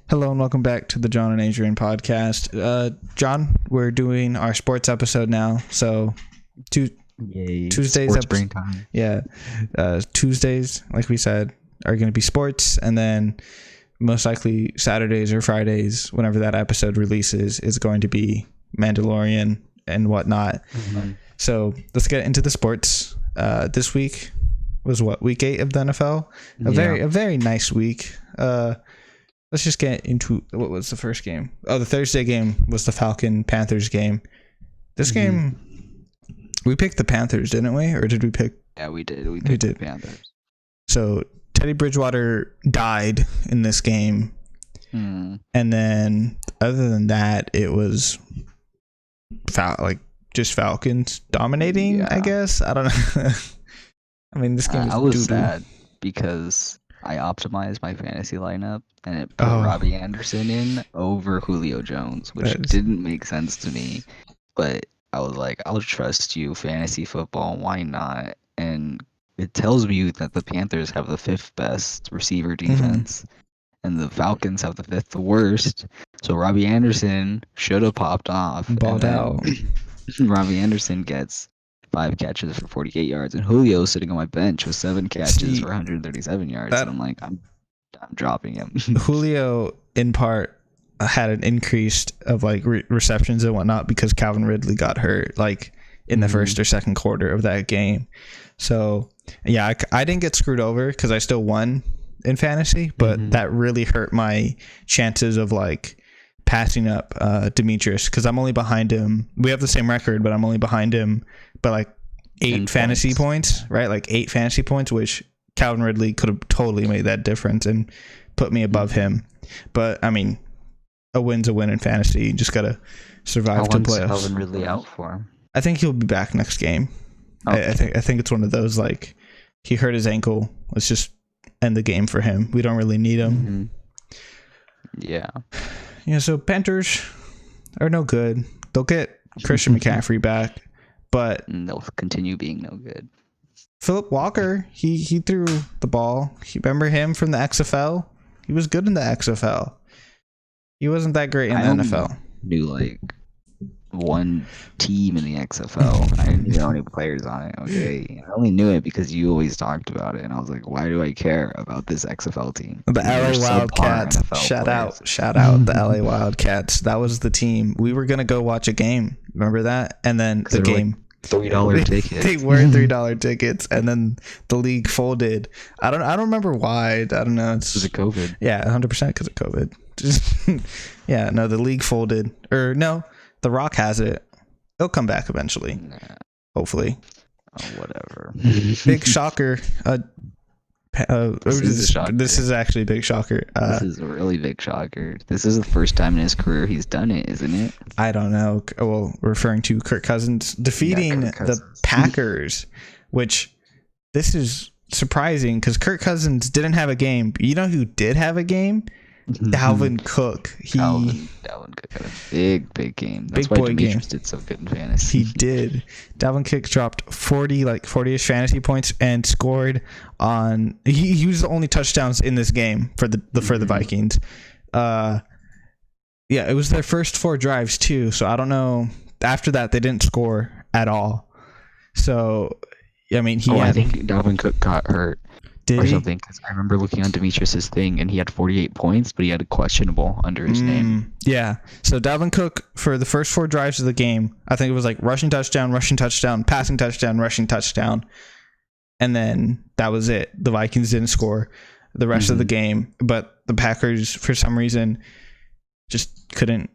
Hello and welcome back to the John and Adrian podcast. John, we're doing our sports episode now. So Tuesdays, springtime. Yeah, Tuesdays, like we said, are going to be sports, and then most likely Saturdays or Fridays, whenever that episode releases, is going to be Mandalorian and whatnot. Mm-hmm. So let's get into the sports. This week was week 8 of the NFL. A very nice week. Let's just get into what was the first game. Oh, the Thursday game was the Falcon-Panthers game. This game, we picked the Panthers, didn't we? Or did we pick? Yeah, we did. We picked the Panthers. So Teddy Bridgewater died in this game. And then other than that, it was just Falcons dominating, I guess. I don't know. I mean, this game I was sad because I optimized my fantasy lineup and it put Robbie Anderson in over Julio Jones, which didn't make sense to me. But I was like, I'll trust you, fantasy football. Why not? And it tells me that the Panthers have the 5th best receiver defense and the Falcons have the 5th worst. So Robbie Anderson should have popped off. Balled out. Robbie Anderson gets 5 catches for 48 yards, and Julio sitting on my bench with 7 catches for 137 yards. And I'm like, I'm dropping him. Julio, in part, had an increase of receptions and whatnot because Calvin Ridley got hurt in the first or second quarter of that game. So yeah, I didn't get screwed over because I still won in fantasy, but that really hurt my chances of passing up Demetrius because I'm only behind him. We have the same record, but I'm only behind him by 8 fantasy points, right? 8 fantasy points, which Calvin Ridley could have totally made that difference and put me above him. But I mean, a win's a win in fantasy. You just gotta survive to playoffs. Calvin Ridley out for him? I think he'll be back next game. Okay. I think it's one of those he hurt his ankle. Let's just end the game for him. We don't really need him. Yeah. Yeah. So Panthers are no good. They'll get Christian McCaffrey back, but they'll continue being no good. Philip Walker, he threw the ball. Remember him from the XFL? He was good in the XFL. He wasn't that great in the NFL. I knew one team in the XFL. I didn't know any players on it. Okay, I only knew it because you always talked about it, and I was like, why do I care about this XFL team? The LA Wildcats. Shout out the LA Wildcats. That was the team. We were gonna go watch a game. Remember that? And then the game. $3 tickets. They were $3 tickets, and then the league folded. I don't remember why. I don't know. It's because of COVID. Yeah, 100% because of COVID. Yeah, no, the league folded. Or no, The Rock has it. It'll come back eventually. Nah. Hopefully. Oh, whatever. Big shocker. This is actually a big shocker. This is a really big shocker. This is the first time in his career he's done it, isn't it? I don't know. Well, referring to Kirk Cousins defeating the Packers, which this is surprising because Kirk Cousins didn't have a game. You know who did have a game? Dalvin Cook. Dalvin Cook had a big game. That's why Demetrius did so good in fantasy. He did. Dalvin Cook dropped 40-ish fantasy points and scored on. He was the only touchdowns in this game for the Vikings. Yeah, it was their first 4 drives too. So I don't know. After that, they didn't score at all. So I mean, I think Dalvin Cook got hurt. Did something, because I remember looking on Demetrius's thing and he had 48 points, but he had a questionable under his name. Yeah. So Dalvin Cook, for the first 4 drives of the game, I think it was rushing touchdown, passing touchdown, rushing touchdown. And then that was it. The Vikings didn't score the rest of the game, but the Packers, for some reason, just couldn't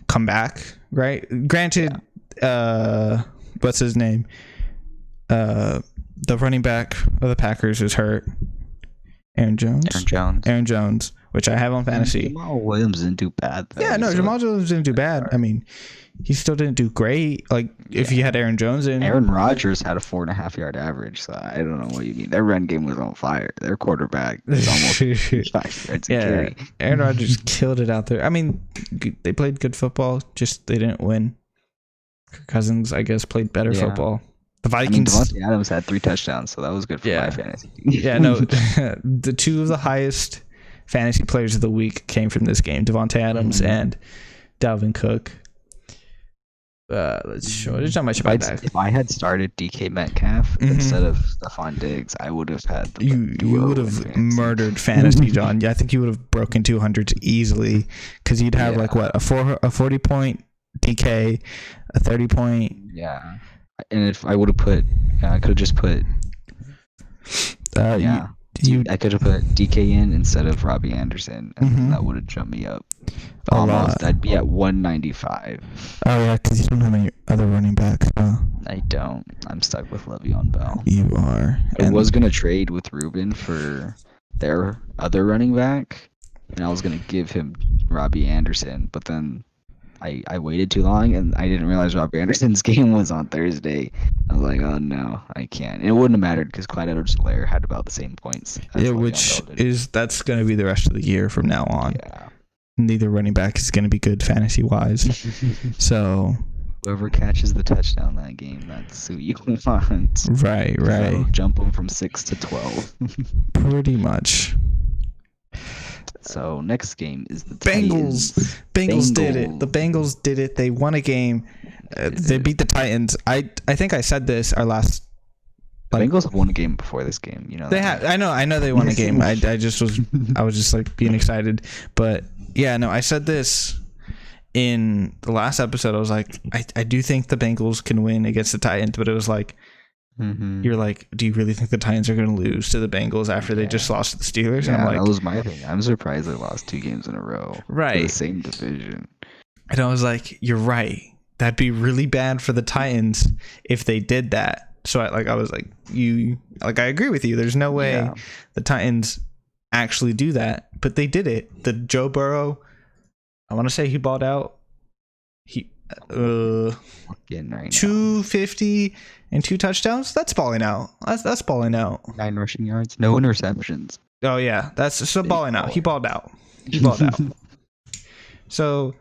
come back, right? Granted, what's his name? The running back of the Packers is hurt. Aaron Jones, which I have on fantasy. Jamal Williams didn't do bad, though. Yeah, no, Jamal Williams didn't do bad. I mean, he still didn't do great. If you had Aaron Jones in. Aaron Rodgers had a 4.5-yard average, so I don't know what you mean. Their run game was on fire. Their quarterback was almost 5 yards a carry. Aaron Rodgers killed it out there. I mean, they played good football, just they didn't win. Kirk Cousins, I guess, played better football. The Vikings. Devontae Adams had 3 touchdowns, so that was good for my fantasy team. Yeah, no, the 2 of the highest fantasy players of the week came from this game: Devontae Adams and Dalvin Cook. Let's show. There's not much about that. If I had started DK Metcalf instead of Stephon Diggs, I would have had you would have murdered fantasy, John. Yeah, I think you would have broken 200s easily because you'd have like what a 40-point DK, a 30-point. Yeah, and if I would have put, I could have just put. I could have put DK in instead of Robbie Anderson, and that would have jumped me up. Almost, I'd be at 195. Oh yeah, because you don't have any other running backs. So. I don't. I'm stuck with Le'Veon Bell. You are. I was gonna trade with Ruben for their other running back, and I was gonna give him Robbie Anderson, but then I waited too long, and I didn't realize Robbie Anderson's game was on Thursday. I was like, oh no, I can't. And it wouldn't have mattered because Clyde Edwards-Helaire had about the same points. That's going to be the rest of the year from now on. Yeah. Neither running back is going to be good fantasy wise. So whoever catches the touchdown that game, that's who you want. Right. So jump them from 6 to 12. Pretty much. So next game is the Bengals. Titans. Bengals did it. The Bengals did it. They won a game. They beat the Titans. I think I said this our last. Bengals have won a game before this game. You know they have. I know they won a game. I was just like being excited. But yeah, no, I said this in the last episode. I was like, I do think the Bengals can win against the Titans, but it was like. You're like, do you really think the Titans are going to lose to the Bengals after they just lost to the Steelers? Yeah, and I'm like, that was my thing. I'm surprised they lost 2 games in a row. Right. The same division. And I was like, you're right. That'd be really bad for the Titans if they did that. So I was like, I agree with you. There's no way the Titans actually do that, but they did it. The Joe Burrow, I want to say he balled out. He 250 and 2 touchdowns. That's balling out. That's balling out. 9 rushing yards, no interceptions. Oh yeah, that's so balling out. He balled out. So,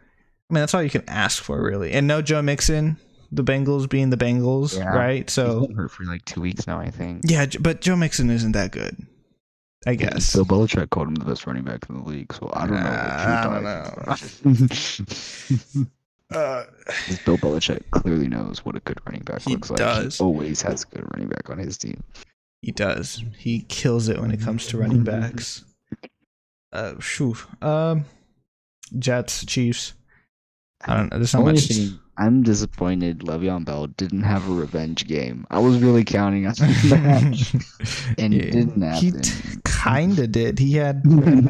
I mean, that's all you can ask for, really. And no Joe Mixon. The Bengals being the Bengals, right? So he's been hurt for like 2 weeks now, I think. Yeah, but Joe Mixon isn't that good. I guess. Bill Belichick called him the best running back in the league, so I don't know. Bill Belichick clearly knows what a good running back looks like. He always has a good running back on his team. He does. He kills it when it comes to running backs. Jets, Chiefs. I don't know. There's not much. I'm disappointed Le'Veon Bell didn't have a revenge game. I was really counting on that. And it didn't happen. He kind of did. He had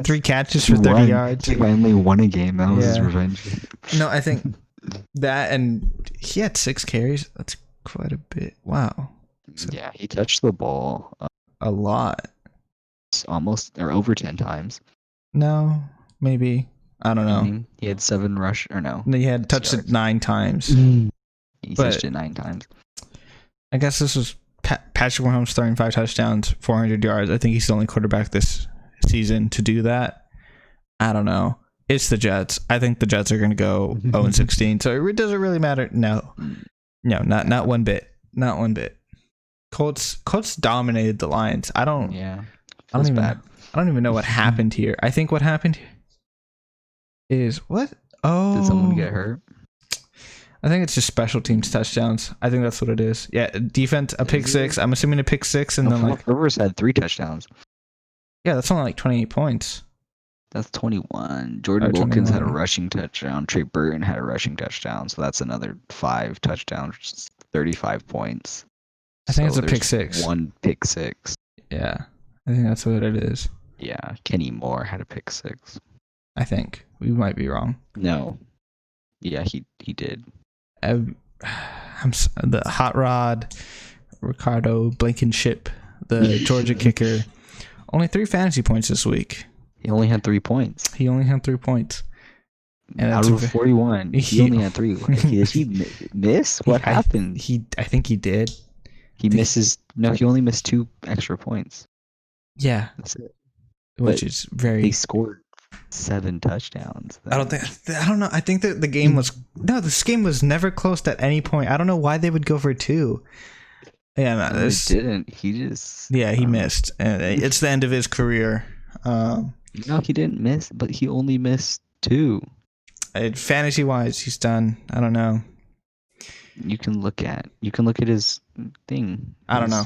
3 catches for 30 yards. He finally won a game. That was his revenge game. No, I think that, and he had 6 carries. That's quite a bit. Wow. So, yeah, he touched the ball a lot. Almost, or over 10 times. No, maybe. I don't know. He had 7 rush, or no. He had touched it 9 times. He touched it 9 times. I guess this was Patrick Mahomes throwing 5 touchdowns, 400 yards. I think he's the only quarterback this season to do that. I don't know. It's the Jets. I think the Jets are going to go 0-16. So it doesn't really matter. No, not one bit. Not one bit. Colts dominated the Lions. I don't even know what happened here. I think what happened here is what? Oh, did someone get hurt? I think it's just special teams touchdowns. I think that's what it is. Yeah, defense, a pick 6. I'm assuming a pick 6, and then like Rivers had 3 touchdowns. Yeah, that's only like 28 points. That's 21. Jordan Wilkins had a rushing touchdown. Trey Burton had a rushing touchdown, so that's another 5 touchdowns, which is 35 points. I think it's a pick 6. 1 pick 6. Yeah, I think that's what it is. Yeah, Kenny Moore had a pick 6. I think we might be wrong. No. Yeah, he did. The hot rod, Ricardo Blankenship, the Georgia kicker, only 3 fantasy points this week. He only had 3 points. And out of 41, he only had 3. Did he miss? What happened? I think he did. He only missed 2 extra points. Yeah. That's it. Which is very... They scored 7 touchdowns. I don't know. I think that this game was never close at any point. I don't know why they would go for 2. Yeah, no, he didn't. He just... Yeah, he missed. And it's the end of his career. No, he didn't miss, but he only missed 2. Fantasy wise, he's done. I don't know. You can look at his thing. I don't know.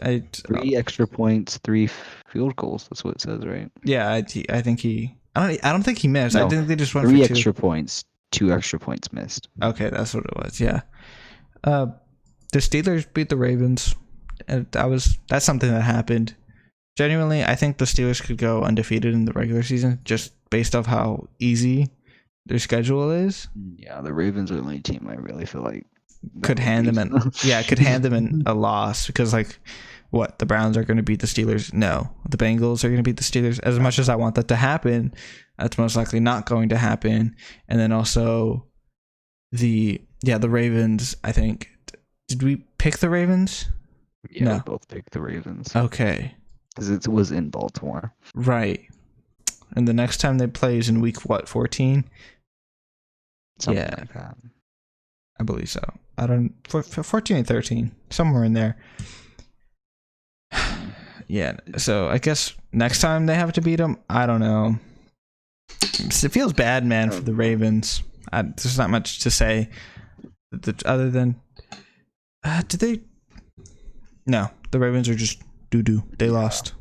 3 extra points, 3 field goals. That's what it says, right? Yeah, I think he. I don't think he missed. No, I think they just went 3 for 2 extra points, 2 extra points missed. Okay, that's what it was. Yeah. The Steelers beat the Ravens. And that's something that happened. Genuinely, I think the Steelers could go undefeated in the regular season just based off how easy their schedule is. Yeah, the Ravens are the only team I really feel like could hand them in a loss because like what, the Browns are going to beat the Steelers? No. The Bengals are going to beat the Steelers. As much as I want that to happen, that's most likely not going to happen. And then also the Ravens, I think. Did we pick the Ravens? Yeah, no. We both picked the Ravens. Okay. Because it was in Baltimore. Right. And the next time they play is in week 14? Something like that. I believe so. I don't 14 and 13, somewhere in there. Yeah, so I guess next time they have to beat them, I don't know. It feels bad, man, for the Ravens. There's not much to say other than did they? No, the Ravens are just doo-doo. They lost.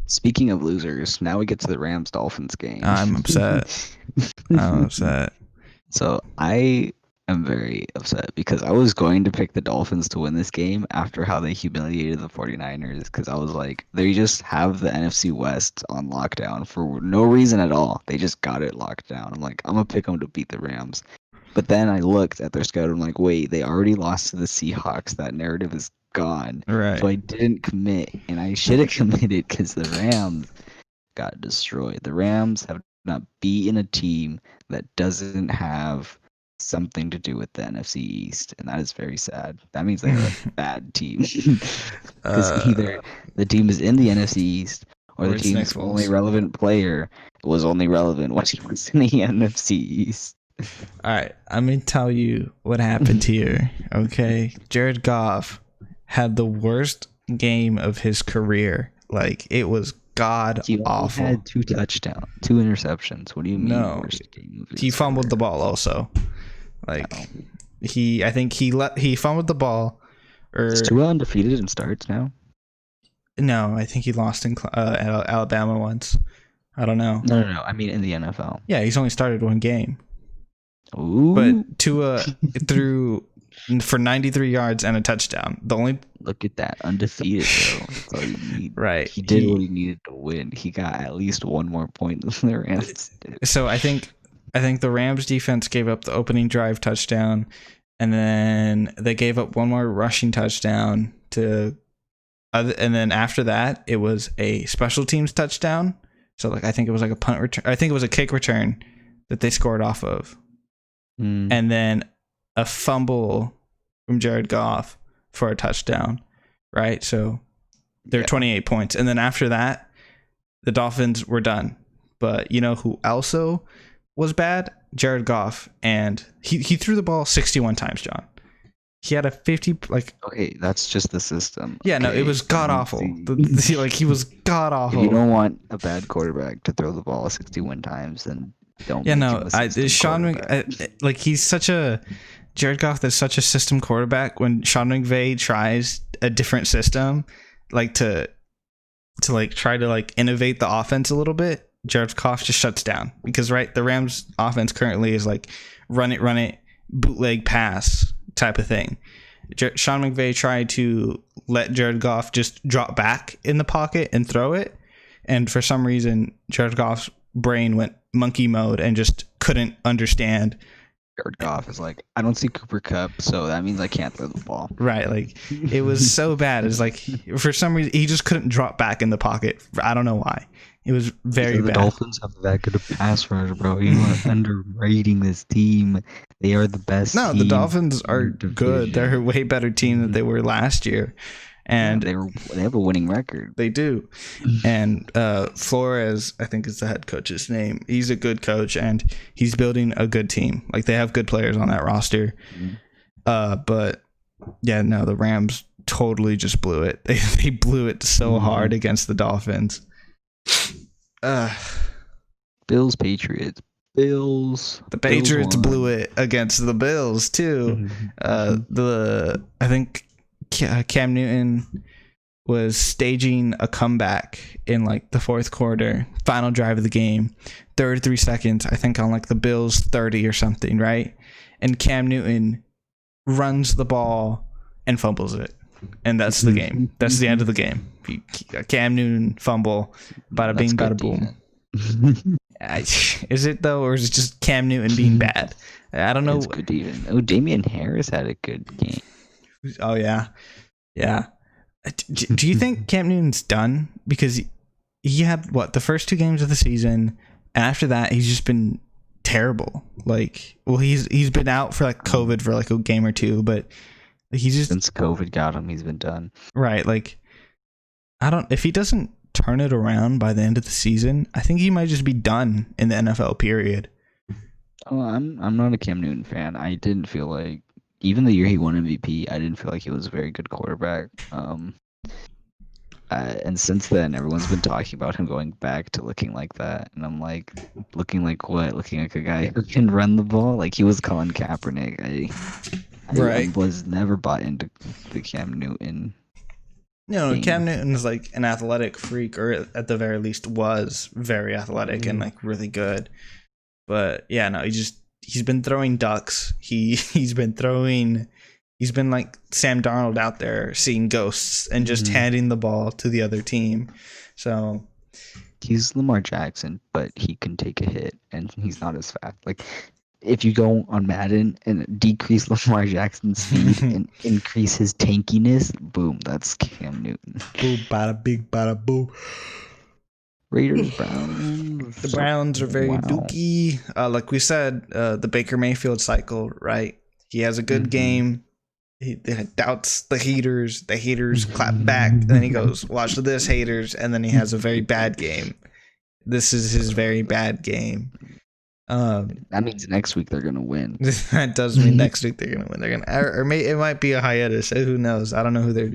Speaking of losers, now we get to the Rams-Dolphins game. I'm upset. So I am very upset because I was going to pick the Dolphins to win this game after how they humiliated the 49ers, because I was like, they just have the NFC West on lockdown for no reason at all. They just got it locked down. I'm like, I'm going to pick them to beat the Rams. But then I looked at their schedule. I'm like, wait, they already lost to the Seahawks. That narrative is gone. Right. So I didn't commit, and I should have committed because the Rams got destroyed. The Rams have not beaten a team that doesn't have something to do with the NFC East, and that is very sad. That means they're a bad team. Because either the team is in the NFC East or the team's only relevant player was only relevant when he was in the NFC East. All right, I'm going to tell you what happened here, okay? Jared Goff had the worst game of his career. Like, it was god-awful. He had 2 touchdowns, 2 interceptions. What do you mean? No, worst game of his he fumbled career? the ball also. Like, I think he fumbled the ball. Is Tua undefeated in starts now? No, I think he lost in Alabama once. I don't know. No. I mean in the NFL. Yeah, he's only started 1 game. Ooh. But Tua threw for 93 yards and a touchdown. Look at that, undefeated, bro. That's all you need. Right. He did what he needed to win. He got at least 1 more point than the Rams did. So I think the Rams defense gave up the opening drive touchdown, and then they gave up 1 more rushing touchdown and then after that it was a special teams touchdown. So like I think it was like a punt return. I think it was a kick return that they scored off of. And then a fumble from Jared Goff for a touchdown, right? So they're 28 points. And then after that, the Dolphins were done. But you know who also was bad? Jared Goff. And he threw the ball 61 times, John. He had a 50, like... Okay, that's just the system. Yeah, okay. No, it was god-awful. He was god-awful. If you don't want a bad quarterback to throw the ball 61 times, then don't. Yeah, no, he's such a... Jared Goff is such a system quarterback. When Sean McVay tries a different system, like to like try to like innovate the offense a little bit, Jared Goff just shuts down because the Rams offense currently is like run it, bootleg pass type of thing. Sean McVay tried to let Jared Goff just drop back in the pocket and throw it, and for some reason Jared Goff's brain went monkey mode and just couldn't understand. Jared Goff is like, I don't see Cooper Kupp, so that means I can't throw the ball. Right, like it was so bad. It's like for some reason he just couldn't drop back in the pocket. I don't know why. It was very bad. The Dolphins have that good a pass rush, bro. You are underrating this team. They are the best. No, the Dolphins are good. They're a way better team than they were last year. And they have a winning record. They do. And Flores, I think is the head coach's name. He's a good coach, and he's building a good team. Like they have good players on that roster. But yeah, no, the Rams totally just blew it. They blew it so hard against the Dolphins. Bills, Patriots. The Patriots won. blew it against the Bills too. I think Cam Newton was staging a comeback in like the fourth quarter, final drive of the game, 33 seconds, I think on like the Bills 30 or something, right? And Cam Newton runs the ball and fumbles it. And that's the game. That's the end of the game. Cam Newton fumble, bada bing, bada boom. Is it though, or is it just Cam Newton being bad? I don't know. It's good even. Oh, Damian Harris had a good game. Oh yeah. Do you think Cam Newton's done? Because he had the first 2 games of the season, and after that he's just been terrible. Like, well, he's been out for like COVID for like a game or 2, but he's just, since COVID got him, he's been done. Right, like if he doesn't turn it around by the end of the season, I think he might just be done in the NFL period. Oh, I'm not a Cam Newton fan. I didn't feel like, even the year he won MVP, I didn't feel like he was a very good quarterback. And since then, everyone's been talking about him going back to looking like that, and I'm like, looking like what? Looking like a guy who can run the ball? Like he was Colin Kaepernick. I was never bought into the Cam Newton. No, Cam Newton's like an athletic freak, or at the very least was very athletic and like really good. But yeah, no, he's been throwing ducks. He's been like Sam Darnold out there seeing ghosts and just handing the ball to the other team. So he's Lamar Jackson, but he can take a hit and he's not as fast. Like if you go on Madden and decrease Lamar Jackson's speed and increase his tankiness, boom, that's Cam Newton. Boom, bada big, bada boo. Raiders, Browns. The Browns are very dookie. Like we said, the Baker Mayfield cycle, right? He has a good game. He doubts the haters. The haters clap back. And then he goes, watch this, haters. And then he has a very bad game. This is his very bad game. That means next week they're gonna win. That does mean next week they're gonna win. They're gonna, or it might be a hiatus. Who knows? I don't know who they're.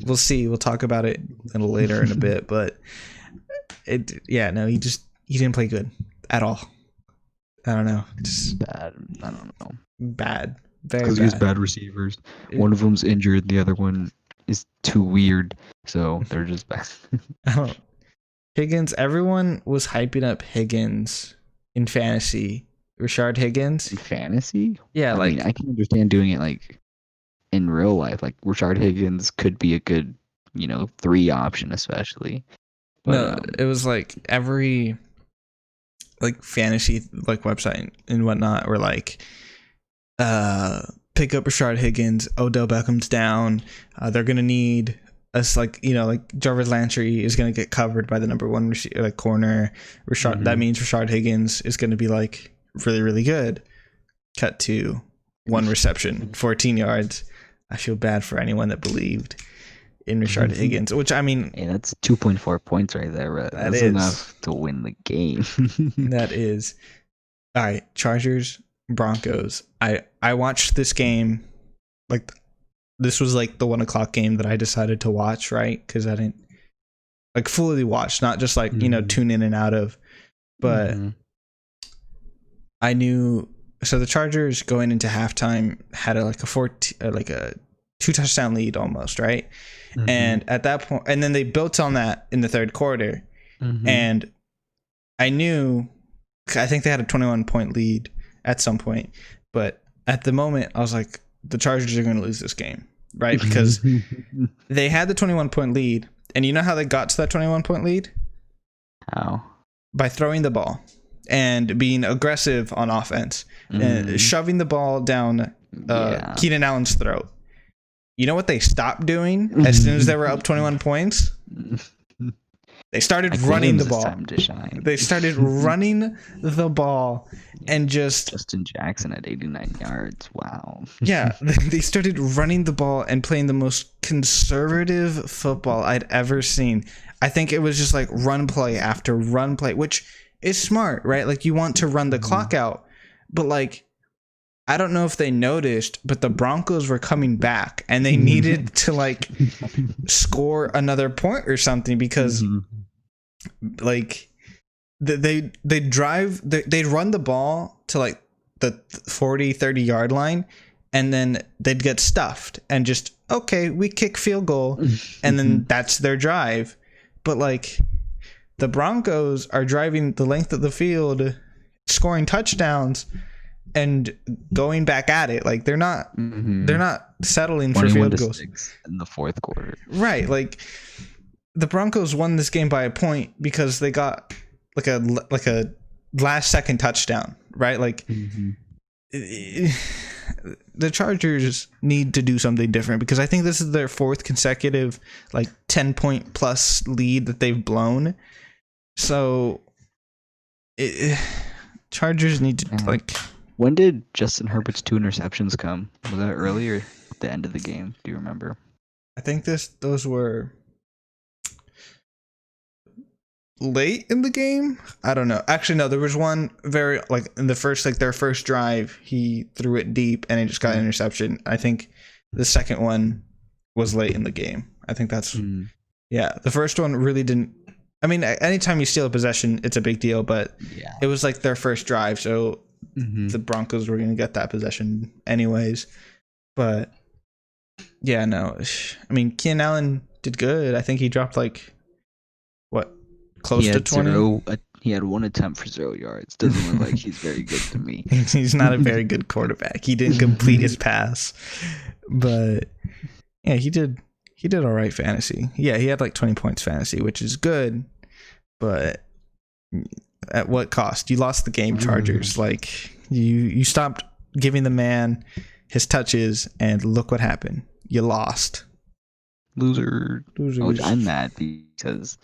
We'll see. We'll talk about it a little later in a bit. But he didn't play good at all. I don't know. Just bad. I don't know. Bad. Very bad. Because he has bad receivers. One of them's injured. The other one is too weird. So they're just bad. Higgins. Everyone was hyping up Higgins in fantasy. Rashard Higgins in fantasy. Yeah, I mean, I can understand doing it like in real life. Like Rashard Higgins could be a good, 3 option, especially. But, no, it was like every like fantasy like website and whatnot were like, pick up Rashard Higgins. Odell Beckham's down. They're gonna need us, like Jarvis Landry is gonna get covered by the number 1 corner. Rashard. That means Rashard Higgins is gonna be like really, really good. Cut to 1 reception, 14 yards. I feel bad for anyone that believed in Rashard Higgins, which I mean, that's 2.4 points right there. Right? That's enough to win the game. That is. All right, Chargers, Broncos. I watched this game, like this was like the 1:00 game that I decided to watch, right? Because I didn't like fully watch, not just like tune in and out of, but I knew. So the Chargers going into halftime had a 2 touchdown lead almost, right? And at that point, and then they built on that in the third quarter, and I knew, I think they had a 21-point lead at some point, but at the moment I was like, the Chargers are going to lose this game, right? Because they had the 21-point lead, and you know how they got to that 21-point lead? How? By throwing the ball and being aggressive on offense, and shoving the ball down Keenan Allen's throat. You know what they stopped doing as soon as they were up 21 points? They started running the ball. Time to shine. They started running the ball and just... Justin Jackson at 89 yards. Wow. Yeah, they started running the ball and playing the most conservative football I'd ever seen. I think it was just like run play after run play, which is smart, right? Like you want to run the clock out, but like, I don't know if they noticed, but the Broncos were coming back and they needed to like score another point or something, because like they drive they run the ball to like the 40-30 yard line, and then they'd get stuffed and just, okay, we kick field goal, and then that's their drive. But like the Broncos are driving the length of the field, scoring touchdowns and going back at it. Like they're not settling for field goals in the fourth quarter. Right, like the Broncos won this game by a point because they got like a last second touchdown, right? Like the Chargers need to do something different, because I think this is their fourth consecutive like 10-point plus lead that they've blown. So Chargers need to like. When did Justin Herbert's 2 interceptions come? Was that early or at the end of the game? Do you remember? I think those were late in the game. I don't know. Actually, no. There was one very like in the first, like their first drive, he threw it deep and it just got an interception. I think the second one was late in the game. I think that's yeah. The first one really didn't. I mean, anytime you steal a possession, it's a big deal. But it was like their first drive, so the Broncos were going to get that possession anyways. But yeah, no. I mean, Keenan Allen did good. I think he dropped like what, close to 20. He had 1 attempt for 0 yards. Doesn't look like he's very good to me. He's not a very good quarterback. He didn't complete his pass, but yeah, he did all right fantasy. Yeah, he had like 20 points fantasy, which is good, but at what cost? You lost the game, Chargers. Like you stopped giving the man his touches, and look what happened. You lost. Loser. Which I'm mad because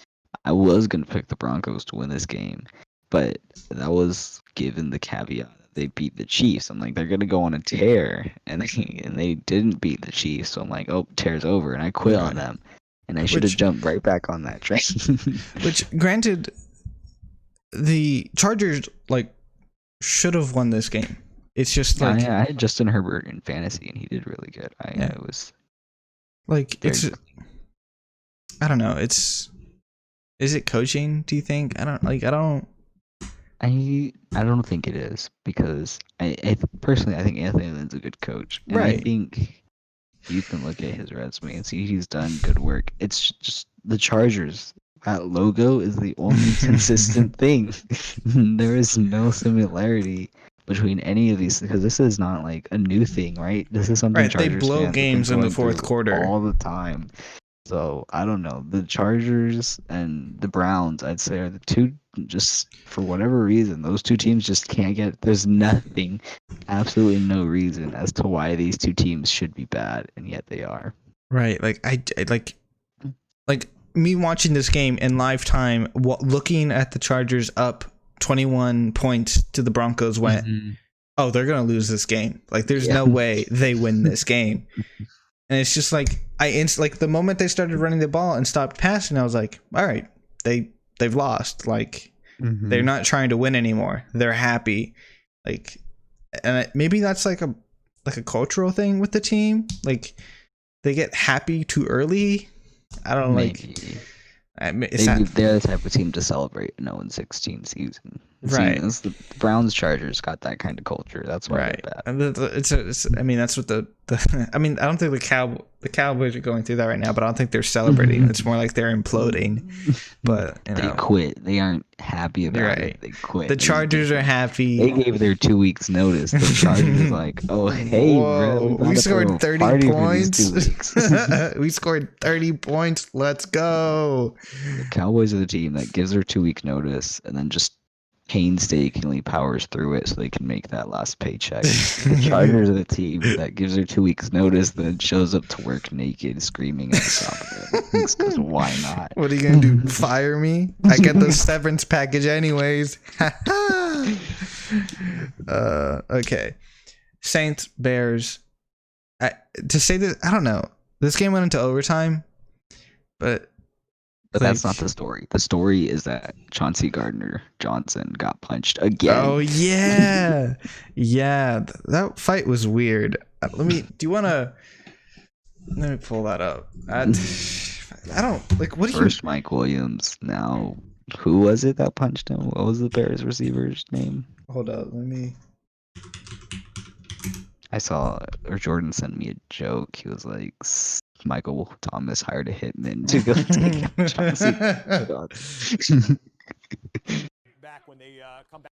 I was gonna pick the Broncos to win this game, but that was given the caveat that they beat the Chiefs. I'm like, they're gonna go on a tear, and they didn't beat the Chiefs. So I'm like, oh, tear's over, and I quit on them, and I should have jumped right back on that train. Which, granted, the Chargers like should have won this game. It's just like I had Justin Herbert in fantasy, and he did really good. It was like I don't know. Is it coaching? Do you think? I don't think it is, because I personally think Anthony Lynn's a good coach, and right. I think you can look at his resume and see he's done good work. It's just the Chargers. That logo is the only consistent thing. There is no similarity between any of these, because this is not like a new thing, right? This is something Chargers they blow games in the fourth quarter all the time. So I don't know. The Chargers and the Browns, I'd say, are the two, just for whatever reason, those two teams just can't get. There's nothing, absolutely no reason as to why these two teams should be bad, and yet they are. Right. Like I like me watching this game in live time, looking at the Chargers up 21 points to the Broncos, went, oh, they're gonna lose this game. Like there's no way they win this game. And it's just like like the moment they started running the ball and stopped passing, I was like, all right, they've lost. Like they're not trying to win anymore. They're happy. Like, and maybe that's like a cultural thing with the team. Like they get happy too early. I don't know, they're the type of team to celebrate an 0-16 season. Right. The Browns Chargers got that kind of culture. That's why they're bad. And I mean, that's what the I mean, I don't think the Cowboys are going through that right now, but I don't think they're celebrating. It's more like they're imploding. But they quit. They aren't happy about it. They quit. The Chargers are happy. They gave their 2 weeks notice. The Chargers is like, oh hey, whoa, we scored 30 points. We scored 30 points. Let's go. The Cowboys are the team that gives their 2 week notice and then just painstakingly powers through it so they can make that last paycheck. The Chargers are the team that gives their 2 weeks notice, then shows up to work naked, screaming at the top of their lungs, because why not? What are you gonna do? Fire me? I get the severance package anyways. Okay. Saints, Bears. To say that, I don't know. This game went into overtime, but that's not the story. The story is that Chauncey Gardner Johnson got punched again. Oh yeah, yeah. That fight was weird. Let me pull that up. I don't like. What do you? First Mike Williams, now Who was it that punched him? What was the Bears receiver's name? Hold up, let me. I saw, or Jordan sent me a joke. He was like, Michael Thomas hired a hitman to go take out Chauncey.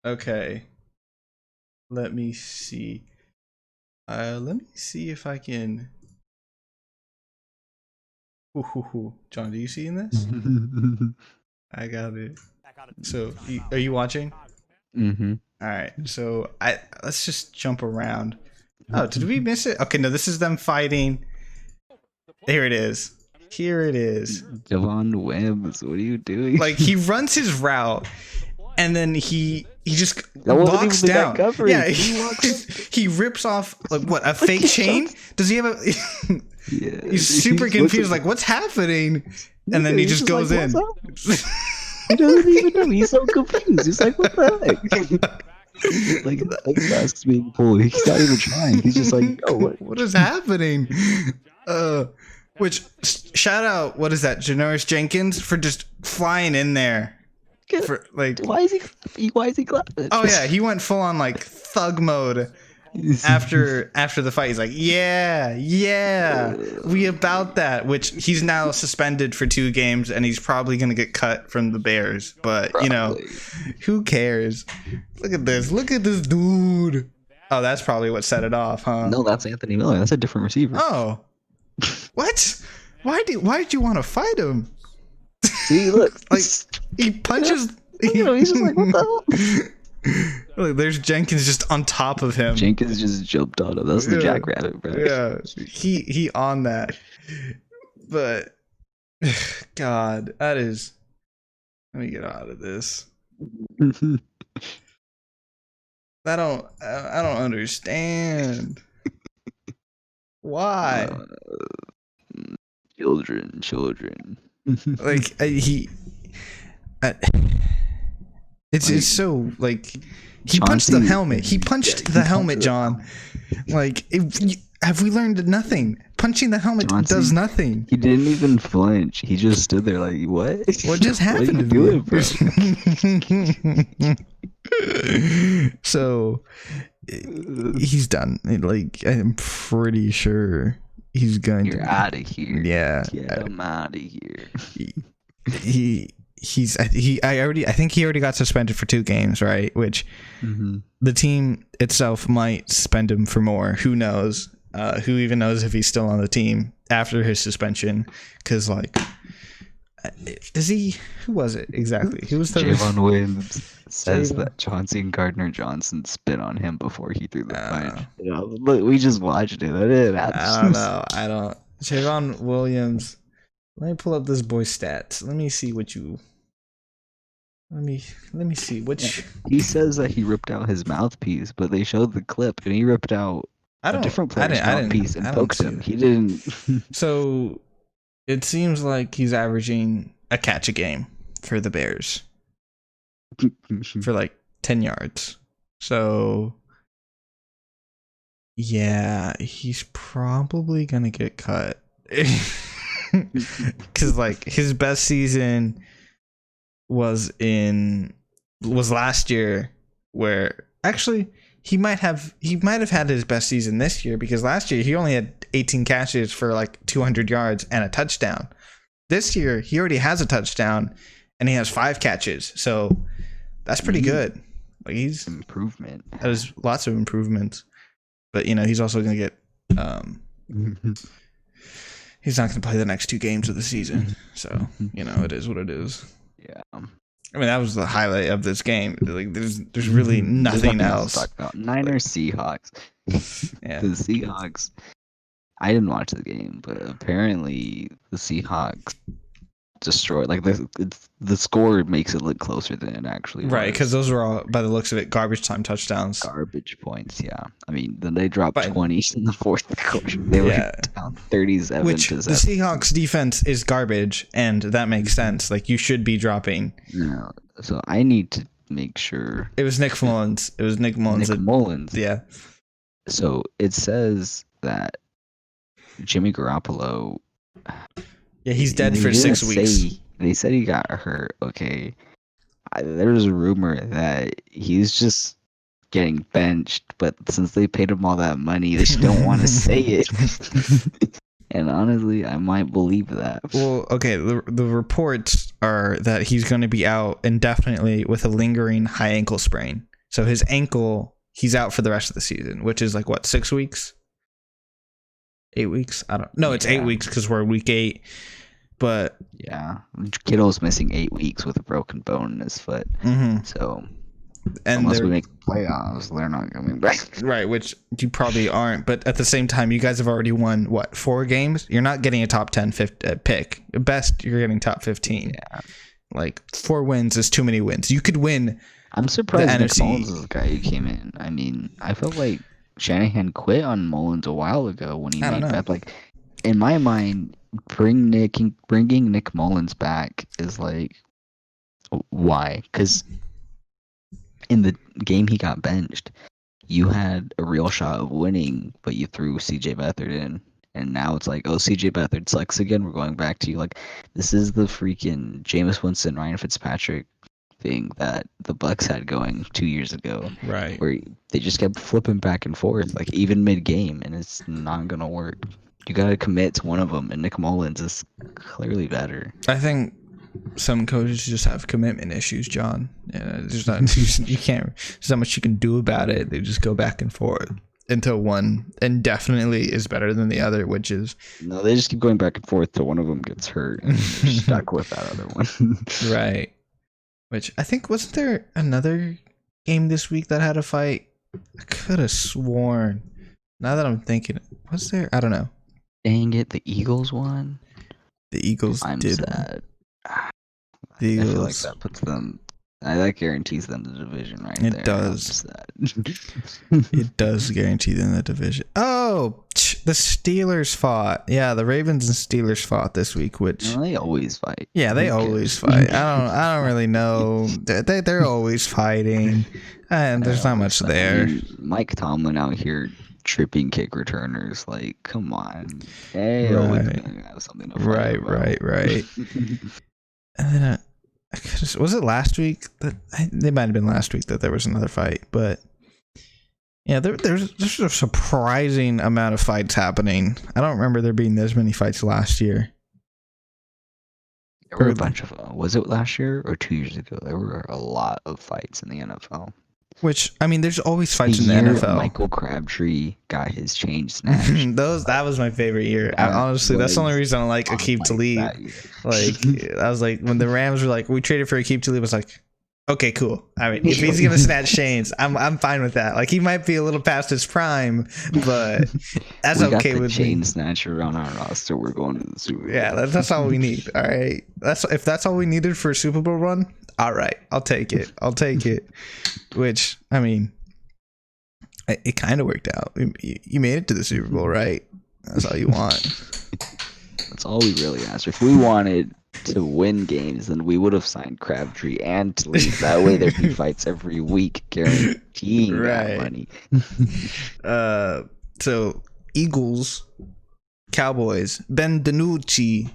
Okay. Let me see. Let me see if I can. John, do you see in this? I got it. So, are you watching? Mm-hmm. All right. So, let's just jump around. Oh, did we miss it? Okay, no, this is them fighting. Here it is. Here it is. Javon Wims, what are you doing? Like, he runs his route, and then he just walks down. Yeah, he rips off like what, a fake chain? Does he have a? Yeah, he's super confused. Like, what's happening? And then he just goes in. He doesn't even know. He's so confused. He's like, what the heck? Like masks being pulled. He's not even trying. He's just like, oh, what is happening? Which shout out, what is that, Janoris Jenkins, for just flying in there. For like, why is he clapping? Oh yeah, he went full on like thug mode after the fight. He's like, yeah, we about that. Which he's now suspended for 2 games, and he's probably gonna get cut from the Bears. But you know, who cares? Look at this dude. Oh, that's probably what set it off, huh? No, that's Anthony Miller. That's a different receiver. Oh, what? Why did you want to fight him? See, look, like he punches. He's just like, what the hell? Look, there's Jenkins just on top of him. Jenkins just jumped on him. That's the jackrabbit, bro. Yeah, he on that. But God, that is. Let me get out of this. I don't understand. Why? Children. Like it's so like he punched the helmet. He punched the helmet, John. Like, have we learned nothing? Punching the helmet does nothing. He didn't even flinch. He just stood there like, what? What just happened to me? So he's done. Like, I'm pretty sure he's going You're out of here. Yeah. Get him out of here. I think he already got suspended for 2 games, right? Which the team itself might suspend him for more. Who knows? Who even knows if he's still on the team after his suspension? Because like, is he? Who was it exactly? Who was the Javon Wims says that Chauncey and Gardner Johnson spit on him before he threw the punch. Look, we just watched it. I don't know. Javon Williams. Let me pull up this boy's stats. Let me see what you. Let me see which. He says that he ripped out his mouthpiece, but they showed the clip and he ripped out a different player's mouthpiece and poked him. He didn't. So it seems like he's averaging a catch a game for the Bears for like 10 yards. So yeah, he's probably gonna get cut. Because like his best season was last year, where actually he might have had his best season this year, because last year he only had 18 catches for like 200 yards and a touchdown. This year he already has a touchdown and he has 5 catches, so that's pretty good. Like, he's improvement. There's lots of improvements, but you know, he's also gonna get he's not going to play the next 2 games of the season. So, you know, it is what it is. Yeah. I mean, that was the highlight of this game. Like, there's really nothing else to talk about. Niners Seahawks. Yeah. The Seahawks. I didn't watch the game, but apparently the Seahawks destroyed. Like, the score makes it look closer than it actually was. Right, because those were all, by the looks of it, garbage time touchdowns. Garbage points, yeah. I mean, then they dropped 20 in the 4th quarter. They were down 37 Which to 7. The Seahawks defense is garbage, and that makes sense. Like, you should be dropping. No, so I need to make sure. It was Nick Mullins. Mullins. Yeah. So it says that Jimmy Garoppolo. Yeah, he's dead for 6 weeks. They said he got hurt. Okay, there's a rumor that he's just getting benched, but since they paid him all that money, they just don't want to say it. And honestly, I might believe that. Well, okay, the reports are that he's going to be out indefinitely with a lingering high ankle sprain. So his ankle, he's out for the rest of the season, which is like what, 6 weeks? 8 weeks? I don't know. It's 8 weeks because we're week 8. But yeah, Kittle's missing 8 weeks with a broken bone in his foot. So unless we make the playoffs, they're not coming back. Right, which you probably aren't. But at the same time, you guys have already won, what, 4 games? You're not getting a top 10 pick. At best, you're getting top 15. Yeah. Like, 4 wins is too many wins. You could win. I'm surprised Nick Mullins is the guy who came in. I mean, I felt like Shanahan quit on Mullins a while ago when he made that. Like, in my mind, bringing Nick Mullins back is like, why? Because in the game he got benched, you had a real shot of winning, but you threw CJ Beathard in. And now it's like, oh, CJ Beathard sucks again. We're going back to you. Like, this is the freaking Jameis Winston, Ryan Fitzpatrick thing that the Bucks had going 2 years ago. Right. Where they just kept flipping back and forth, like even mid-game, and it's not going to work. You got to commit to one of them, and Nick Mullins is clearly better. I think some coaches just have commitment issues, John. Yeah, there's not you can't. There's not much you can do about it. They just go back and forth until one indefinitely is better than the other, which is no. They just keep going back and forth till one of them gets hurt and they're stuck with that other one. Right. Which I think wasn't there another game this week that had a fight? I could have sworn. Now that I'm thinking, was there? I don't know. Dang it, the Eagles won. The Eagles did. Sad. The Eagles. I feel like that puts them. That guarantees them the division right there. It does. It does guarantee them the division. Oh, the Steelers fought. Yeah, the Ravens and Steelers fought this week, which they always fight. Yeah, they always fight. I don't really know. They're always fighting, and there's not much there. I mean, Mike Tomlin out here tripping kick returners. Like, come on. They always have something to fight about. Right. And then was it last week that they might have been last week that there was another fight, but yeah, there's a surprising amount of fights happening. I don't remember there being this many fights last year. There were a bunch of was it last year or 2 years ago? There were a lot of fights in the NFL. Which, I mean, there's always fights in the NFL. Michael Crabtree got his chain snatched. That was my favorite year. Honestly, that's the only reason I like Aqib Talib. Like, I was like, when the Rams were like, we traded for Aqib Talib, I was like, okay, cool. I mean, if he's gonna snatch chains, I'm fine with that. Like, he might be a little past his prime, but that's okay with me. Chain snatcher on our roster. We're going to the Super Bowl. Yeah, that's all we need. All right, if that's all we needed for a Super Bowl run. All right, I'll take it. Which, I mean, it kind of worked out. You made it to the Super Bowl, right? That's all you want. That's all we really asked. If we wanted to win games, then we would have signed Crabtree and Talib. That way there'd be fights every week, guaranteeing that money. So, Eagles, Cowboys, Ben DiNucci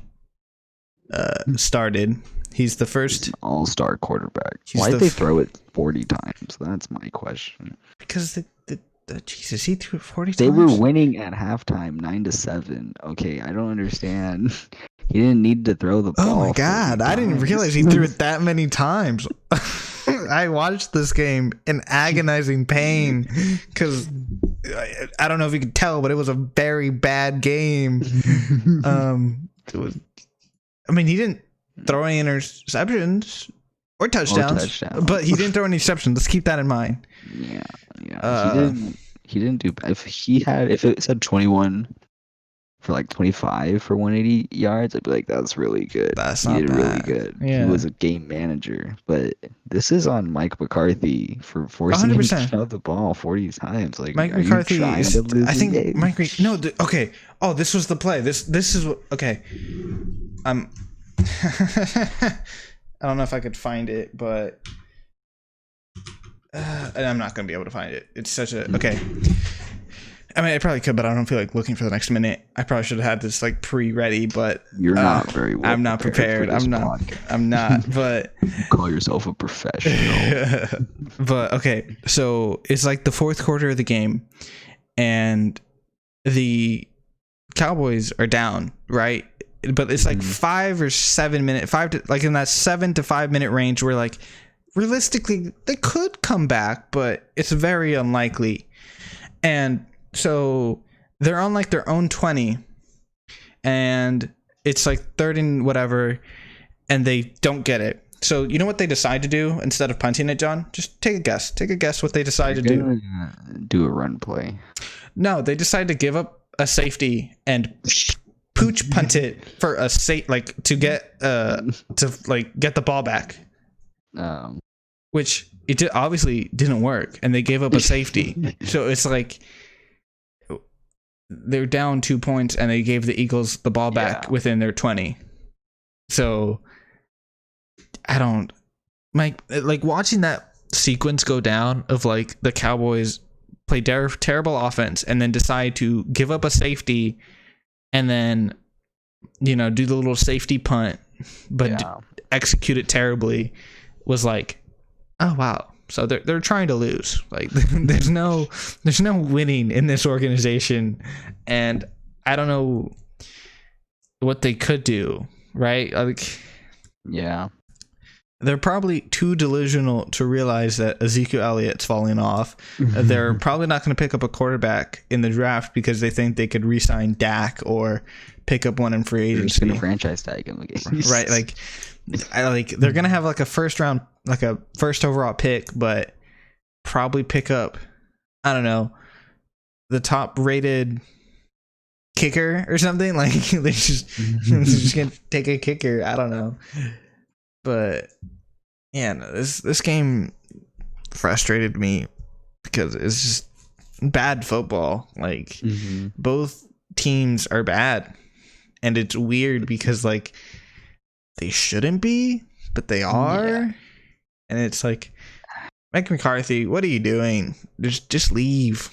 started. He's the first an all-star quarterback. Why did they throw it 40 times? That's my question. Because Jesus, he threw it 40 times. They were winning at halftime, 9-7. Okay, I don't understand. He didn't need to throw the ball. Oh my God, I didn't realize he threw it that many times. I watched this game in agonizing pain because I don't know if you could tell, but it was a very bad game. I mean, he didn't throw any interceptions or touchdowns, but he didn't throw any interceptions. Let's keep that in mind. Yeah. He didn't do. If it said 21 for like 25 for 180 yards, I'd be like, that's really good. He did really good. Yeah. He was a game manager, but this is on Mike McCarthy for forcing 100%. Him to throw the ball 40 times. Like, Mike McCarthy. I think Mike. No. Okay. Oh, this was the play. This is what. Okay. I don't know if I could find it, but I'm not going to be able to find it. It's such a... Okay. I mean, I probably could, but I don't feel like looking for the next minute. I probably should have had this like pre-ready, but you're not very well. I'm not prepared. I'm not. I'm not. But you call yourself a professional. But okay, so it's like the fourth quarter of the game, and the Cowboys are down, right? But it's like 5 or 7 minute, like in that 7 to 5 minute range where like realistically they could come back, but it's very unlikely. And so they're on like their own 20, and it's like third and whatever, and they don't get it. So you know what they decide to do instead of punting it, John? Just take a guess. Take a guess what they decide to do. Do a run play. No, they decide to give up a safety and pooch punt it for a like to get get the ball back. Which obviously didn't work, and they gave up a safety. So it's like they're down 2 points, and they gave the Eagles the ball back within their 20. So I don't like watching that sequence go down of like the Cowboys play terrible offense and then decide to give up a safety and then do the little safety punt but execute it terribly was like, oh wow. So they're trying to lose. Like there's no winning in this organization, and I don't know what they could do, right? Like they're probably too delusional to realize that Ezekiel Elliott's falling off. They're probably not going to pick up a quarterback in the draft because they think they could re-sign Dak or pick up one in free agency. They're just going to franchise tag him again. Right, they're going to have like a first overall pick, but probably pick up, I don't know, the top rated kicker or something. Like they're just going to take a kicker. I don't know. But yeah, no, this game frustrated me because it's just bad football. Like both teams are bad, and it's weird because like they shouldn't be, but they are, and it's like, Mike McCarthy, what are you doing? Just leave.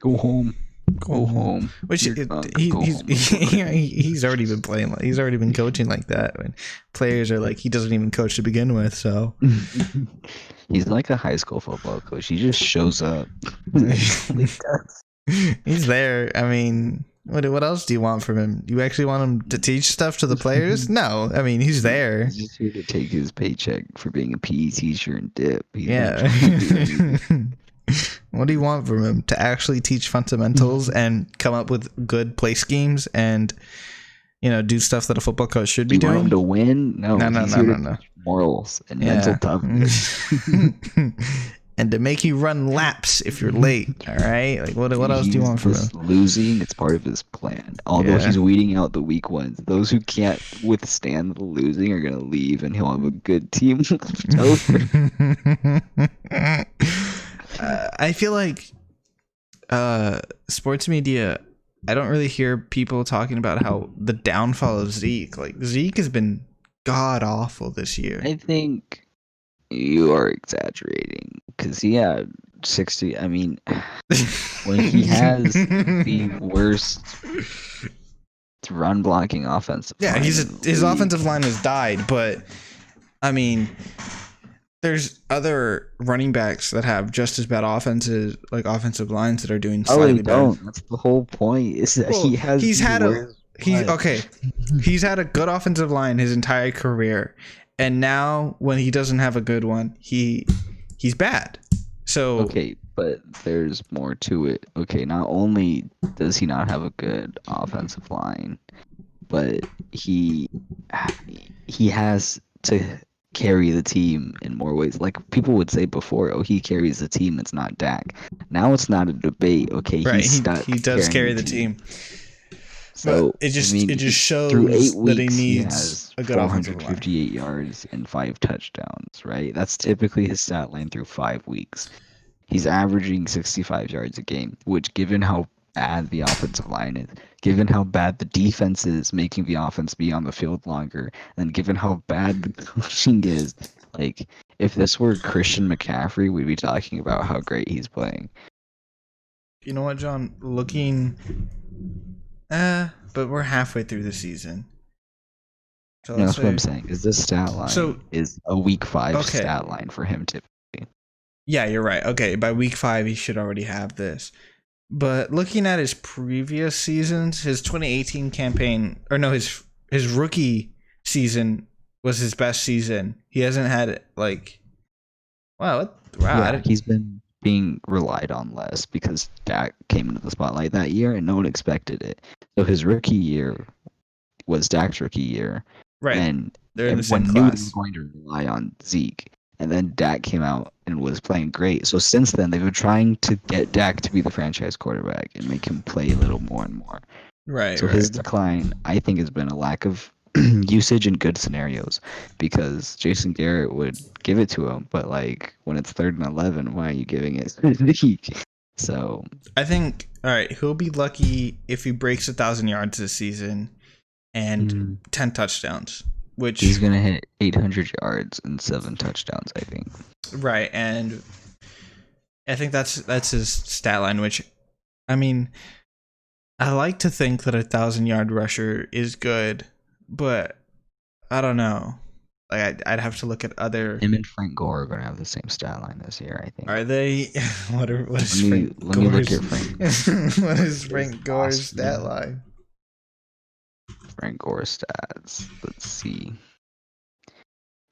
Go home. Go home. Which he's already been playing. He's already been coaching like that. When players are like, he doesn't even coach to begin with. So he's like a high school football coach. He just shows up. He's there. I mean, what else do you want from him? You actually want him to teach stuff to the players? No. I mean, he's there. He's just here to take his paycheck for being a PE teacher and dip. What do you want from him? To actually teach fundamentals and come up with good play schemes and do stuff that a football coach should be doing? Want him to win? No. No. Morals and mental toughness. And to make you run laps if you're late. All right. Like what else do you want from him? Losing, it's part of his plan. Although he's weeding out the weak ones. Those who can't withstand the losing are gonna leave, and he'll have a good team left over. I feel like sports media, I don't really hear people talking about how the downfall of Zeke. Like Zeke has been god awful this year. I think you are exaggerating because he had 60. I mean, when he has the worst run blocking offensive line, his offensive line has died. But I mean, there's other running backs that have just as bad offensive lines that are doing slightly better. That's the whole point. Is that he's had a good offensive line his entire career, and now when he doesn't have a good one, he's bad. So okay, but there's more to it. Okay, not only does he not have a good offensive line, but he has to carry the team in more ways. Like people would say before, he carries the team, it's not Dak. Now it's not a debate. Okay, right, he does carry the team. So it just shows through 8 weeks, that he needs a good 458 yards and 5 touchdowns, right? That's typically his stat line through 5 weeks. He's averaging 65 yards a game, which given how bad the offensive line is, given how bad the defense is making the offense be on the field longer, and given how bad the coaching is, like if this were Christian McCaffrey, we'd be talking about how great he's playing. you know what, John? Looking, but we're halfway through the season. So that's what I'm saying. Is this stat line is a week 5 stat line for him typically? Yeah, you're right. Okay, by week 5 he should already have this. But looking at his previous seasons, his 2018 campaign, or no, his rookie season was his best season. He hasn't had He's been being relied on less because Dak came into the spotlight that year and no one expected it. So his rookie year was Dak's rookie year, right? And they're in the same everyone knew class. they were going to rely on Zeke. And then Dak came out and was playing great. So since then, they've been trying to get Dak to be the franchise quarterback and make him play a little more and more. Right. So his decline, I think, has been a lack of usage in good scenarios, because Jason Garrett would give it to him, but like when it's 3rd and 11, why are you giving it to Zeke? So I think, all right, he'll be lucky if he breaks 1,000 yards this season and 10 touchdowns. Which he's gonna hit 800 yards and 7 touchdowns, I think. Right, and I think that's his stat line. Which, I mean, I like to think that 1,000-yard rusher is good, but I don't know. Like I'd have to look at other. Him and Frank Gore are gonna have the same stat line this year, I think. Are they? What is Frank Gore's? Let me look at Frank. What is Frank Gore's stat line? Frank Gore stats. Let's see.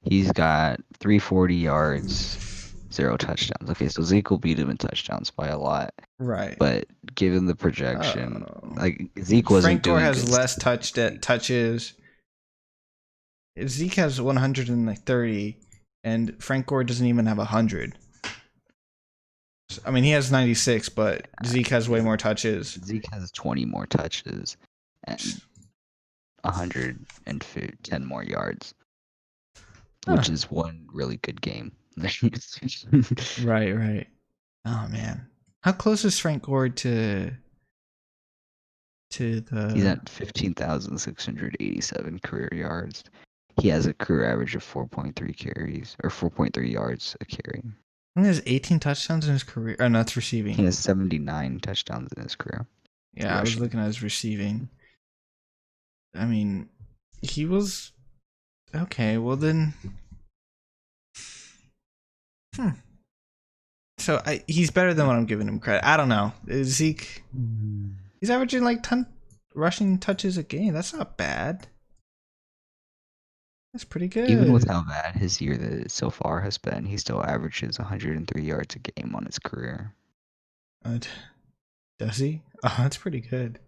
He's got 340 yards, 0 touchdowns. Okay, so Zeke will beat him in touchdowns by a lot. Right. But given the projection, like Zeke wasn't Frank Gore doing has good less touches. Zeke has 130, and Frank Gore doesn't even have 100. I mean, he has 96, but Zeke has way more touches. Zeke has 20 more touches and 110 more yards, which is one really good game. Right. Oh man, how close is Frank Gore to the? He's at 15,687 career yards. He has a career average of 4.3 carries, or 4.3 yards a carry. He has 18 touchdowns in his career. Oh, no, that's receiving. He has 79 touchdowns in his career. Yeah, I was looking at his receiving. I mean, he was okay. Well then, so he's better than what I'm giving him credit. I don't know. Zeke, he's averaging like 10 rushing touches a game. That's not bad. That's pretty good. Even with how bad his year so far has been, he still averages 103 yards a game on his career. Does he? Oh, that's pretty good.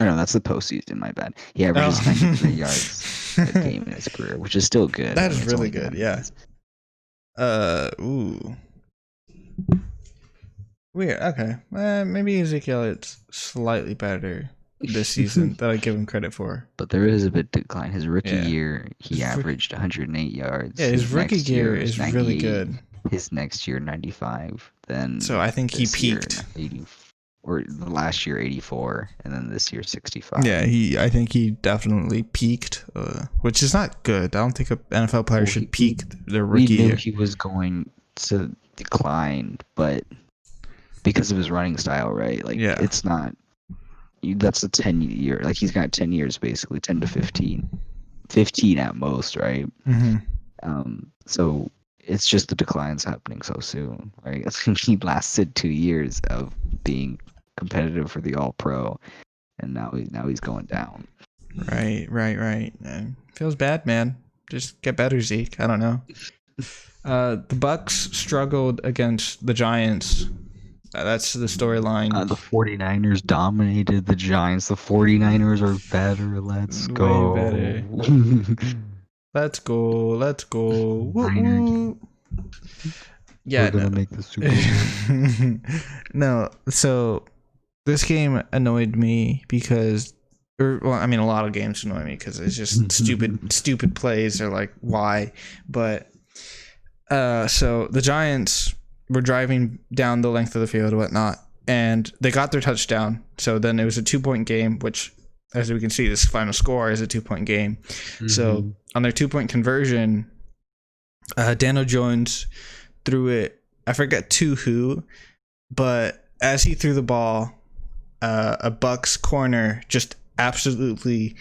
Oh, no, that's the postseason, my bad. He averages 93 yards a game in his career, which is still good. That is really good, yeah. Ooh. Weird, okay. Maybe Ezekiel Elliott's slightly better this season that I give him credit for. But there is a bit decline. His rookie year, he averaged 108 yards. Yeah, his rookie year is really good. His next year, 95. Then so I think he peaked. 80, or last year, 84, and then this year, 65. Yeah, I think he definitely peaked, which is not good. I don't think an NFL player should peak their rookie year. We knew he was going to decline, but because of his running style, right? Like, it's not. That's a 10-year. Like, he's got 10 years, basically, 10 to 15. 15 at most, right? Mm-hmm. So it's just the decline's happening so soon, right? He lasted 2 years of being competitive for the All-Pro, and now he's going down. Right. Feels bad, man. Just get better, Zeke. I don't know. The Bucks struggled against the Giants. That's the storyline. The 49ers dominated the Giants. The 49ers are better. Let's go. Way better. Let's go. Woo. Yeah, we're gonna make the Super Bowl. No, so this game annoyed me because, a lot of games annoy me because it's just stupid plays. Are like, why? But so the Giants were driving down the length of the field and whatnot, and they got their touchdown. So then it was a 2-point game, which, as we can see, this final score is a 2-point game. So on their 2-point conversion, Daniel Jones threw it, I forget to who, but as he threw the ball, a Bucks corner just absolutely,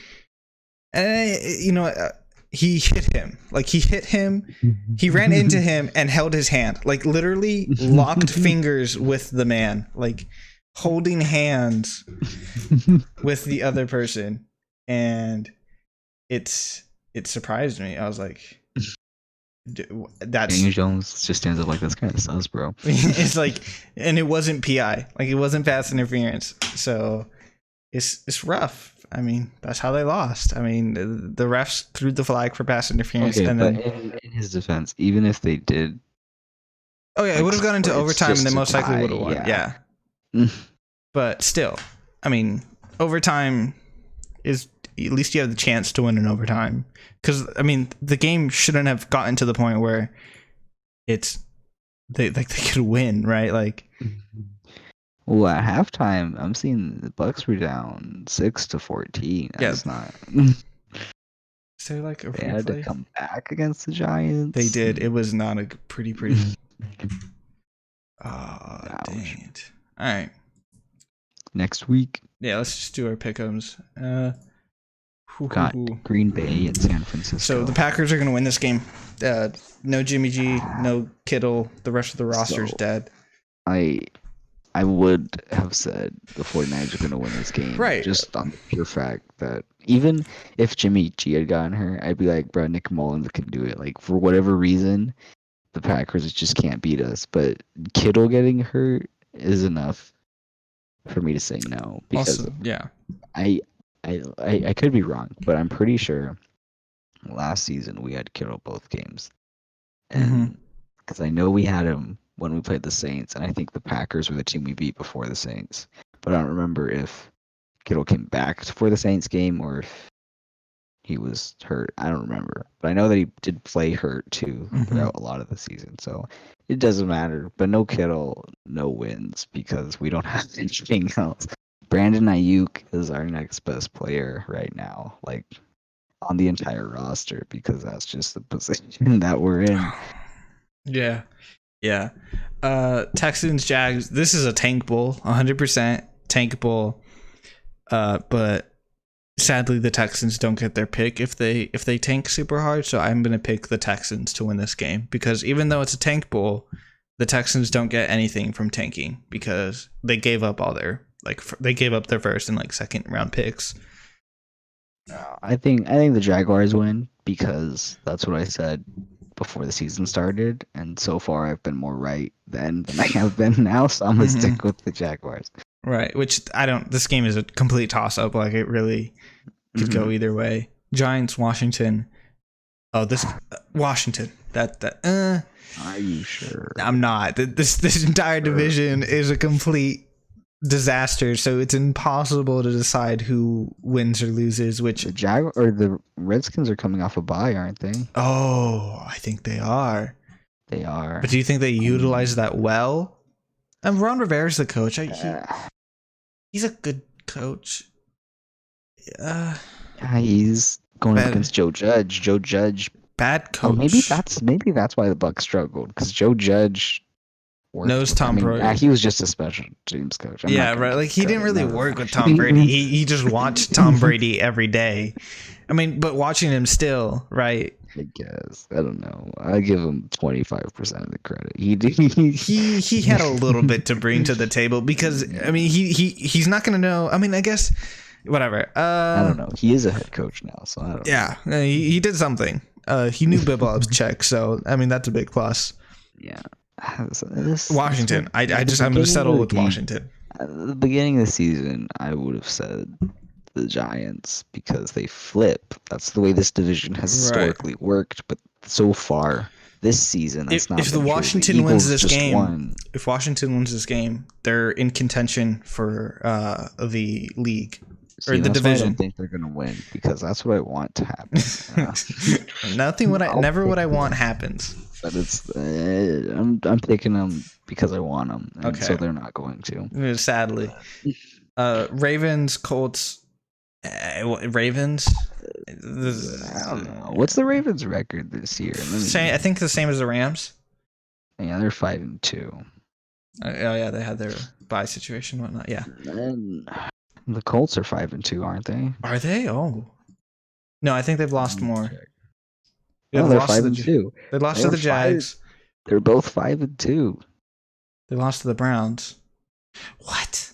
he hit him. Like, he hit him, he ran into him and held his hand. Like, literally locked fingers with the man. Like, holding hands with the other person. And it surprised me. I was like, that's Daniel Jones just stands up like, that's kind of sus, bro. It's like, and it wasn't PI. Like, it wasn't pass interference. So it's rough. I mean, that's how they lost. I mean, the refs threw the flag for pass interference, Okay, and but then in his defense, even if they did, it would have gone into overtime, and they most likely would have won. Yeah. But still, I mean, overtime is, at least you have the chance to win in overtime. Because, I mean, the game shouldn't have gotten to the point where they could win, right? Like, well, at halftime, I'm seeing the Bucks were down 6-14. That's not. is there like a They had to replay? come back against the Giants. They did. It was not a pretty. Oh, dang it! All right. Next week. Yeah, let's just do our pick'ems. Got Green Bay and San Francisco. So the Packers are going to win this game. No Jimmy G, no Kittle. The rest of the roster's dead. I would have said the 49ers are going to win this game. Right. Just on the pure fact that even if Jimmy G had gotten hurt, I'd be like, bro, Nick Mullins can do it. Like, for whatever reason, the Packers just can't beat us. But Kittle getting hurt is enough for me to say no. Because also, yeah. I could be wrong, but I'm pretty sure last season we had Kittle both games. And because I know we had him when we played the Saints, and I think the Packers were the team we beat before the Saints. But I don't remember if Kittle came back for the Saints game or if he was hurt. I don't remember. But I know that he did play hurt too throughout a lot of the season. So it doesn't matter. But no Kittle, no wins because we don't have anything else. Brandon Ayuk is our next best player right now, like on the entire roster, because that's just the position that we're in. Yeah. Texans, Jags. This is a tank bowl, 100% tank bowl. But sadly, the Texans don't get their pick if they tank super hard. So I'm gonna pick the Texans to win this game because even though it's a tank bowl, the Texans don't get anything from tanking because they gave up all their they gave up their first and second round picks. I think the Jaguars win because that's what I said before the season started, and so far I've been more right then than I have been now, so I'm gonna stick with the Jaguars. Right, which this game is a complete toss up. Like, it really could go either way. Giants, Washington. Oh, this Washington. Are you sure? I'm not. This entire division is a complete disaster, so it's impossible to decide who wins or loses. Which the Redskins are coming off a bye, aren't they? Oh, I think they are. They are. But do you think they utilize that well? And Ron Rivera's the coach. He's a good coach. He's going against Joe Judge. Joe Judge, bad coach. Maybe that's why the Bucs struggled, because Joe Judge knows Tom Brady. He was just a special teams coach. Right. Like, he didn't really work with Tom Brady. He just watched Tom Brady every day. I mean, but watching him still, right? I guess. I don't know. I give him 25% of the credit. He had a little bit to bring to the table because, I mean, he's not going to know. I mean, I guess whatever. I don't know. He is a head coach now, so I don't know. Yeah, he did something. He knew Bibble's check, so I mean that's a big plus. Yeah. Washington. I'm going to settle with Washington. At the beginning of the season, I would have said the Giants because they flip. That's the way this division has historically worked. But so far this season, that's not. If Washington wins this game, they're in contention for the league or the division. I don't think they're gonna win because that's what I want to happen. Never what I want happens. But I'm picking them because I want them, and so they're not going to. Sadly, Ravens, Colts, Ravens. I don't know. What's the Ravens' record this year? I think the same as the Rams. Yeah, they're 5-2. Oh yeah, they had their bye situation, and whatnot. Yeah. And the Colts are 5-2, aren't they? Are they? Oh. No, I think they've lost more. Yeah, No, they're 5-2. They lost to the Jags. They're both 5-2. They lost to the Browns. What?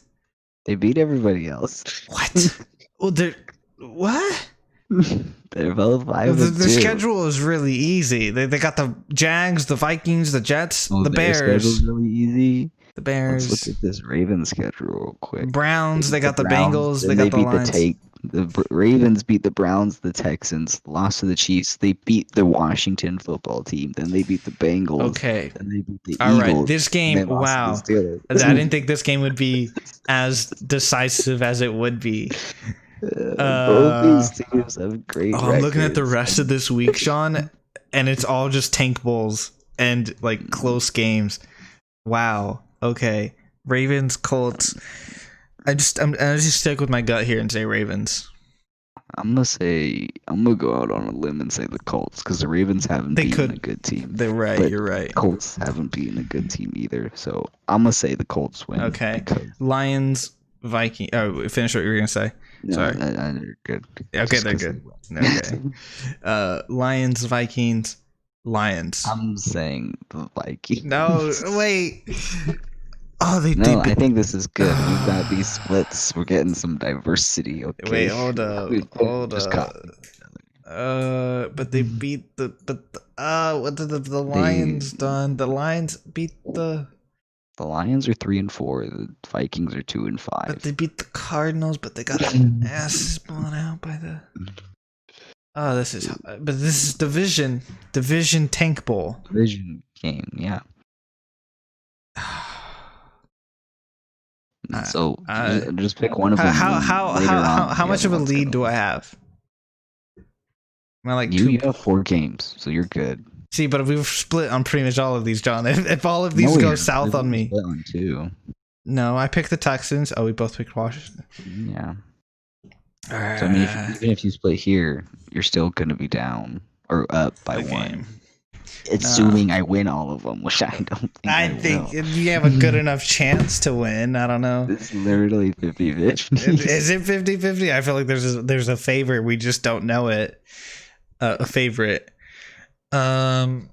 They beat everybody else. What? Well, they're what? They're both 5-2. The schedule is really easy. They got the Jags, the Vikings, the Jets, the Bears. Their schedule's really easy. The Bears. Let's look at this Ravens schedule real quick. Browns. They got the Bengals. They got the Lions. The Ravens beat the Browns, the Texans, lost to the Chiefs. They beat the Washington football team. Then they beat the Bengals. Okay. Then they beat the All Eagles. Right. This game, wow. I didn't think this game would be as decisive as it would be. Both these teams have great records. I'm looking at the rest of this week, Sean, and it's all just tank bowls and like close games. Wow. Okay. Ravens, Colts. I just stick with my gut here and say Ravens. I'm gonna go out on a limb and say the Colts because the Ravens haven't beaten a good team. They're right. You're right. The Colts haven't beaten a good team either, so I'm gonna say the Colts win. Okay. Lions, Vikings. Oh, finish what you were gonna say. No, Sorry. They're good. Okay, they're good. Okay. Lions, Vikings, Lions. I'm saying the Vikings. No, wait. Oh, I think this is good. We've got these splits. We're getting some diversity. Okay. Wait, hold up. But they beat what did the Lions done? The Lions beat the Lions are 3-4. The Vikings are 2-5. But they beat the Cardinals, but they got their asses blown out by the. Oh, this is division tank bowl. Division game, yeah. So just pick one of them. How much of a lead do I have? Am I like you have 4 games, so you're good. See, but we've split on pretty much all of these, John. If all of these go south on me. Split on 2. No, I picked the Texans. Oh, we both picked Washington. Yeah. So I mean, even if you split here, you're still gonna be down or up by 1. Assuming I win all of them, which I don't think I think you have a good enough chance to win. I don't know. It's literally 50-50. Is it 50-50? I feel like there's a favorite. We just don't know it. A favorite. Have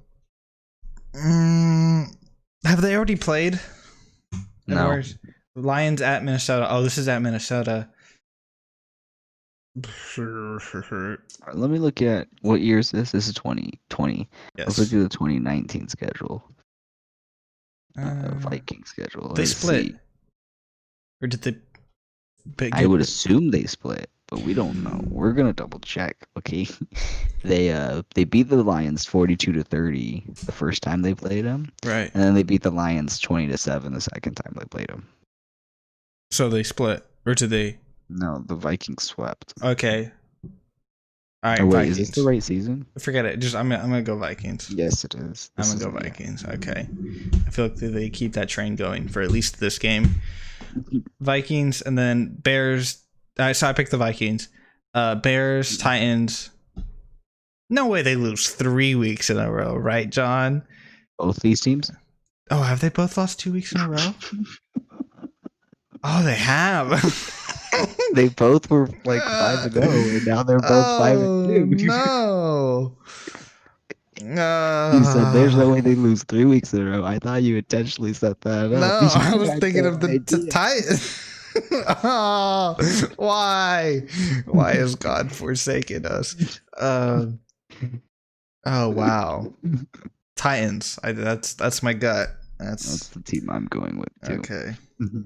they already played? No. Lions at Minnesota. Oh, this is at Minnesota. Let me look at what year is this? This is 2020. Yes. Let's look at the 2019 schedule. Viking schedule. They split. Or did they? I would assume they split, but we don't know. We're gonna double check. Okay. They beat the Lions 42-30 the first time they played them. Right. And then they beat the Lions 20-7 the second time they played them. So they split, or did they? No, the Vikings swept. Okay. All right. Oh, wait, Vikings. is this the right season? Forget it. I'm gonna go Vikings. Yes, it is. I'm gonna go Vikings. Okay. I feel like they keep that train going for at least this game. Vikings and then Bears. So I picked the Vikings. Bears, Titans. No way they lose 3 weeks in a row, right, John? Both these teams? Oh, have they both lost 2 weeks in a row? Oh, they have. They both were like 5 ago, and now they're both 5-2. No. You said there's no way they lose 3 weeks in a row. I thought you intentionally set that up. No, I was thinking of the Titans. Oh, why? Why has God forsaken us? Oh wow, Titans. That's my gut. That's the team I'm going with too. Okay.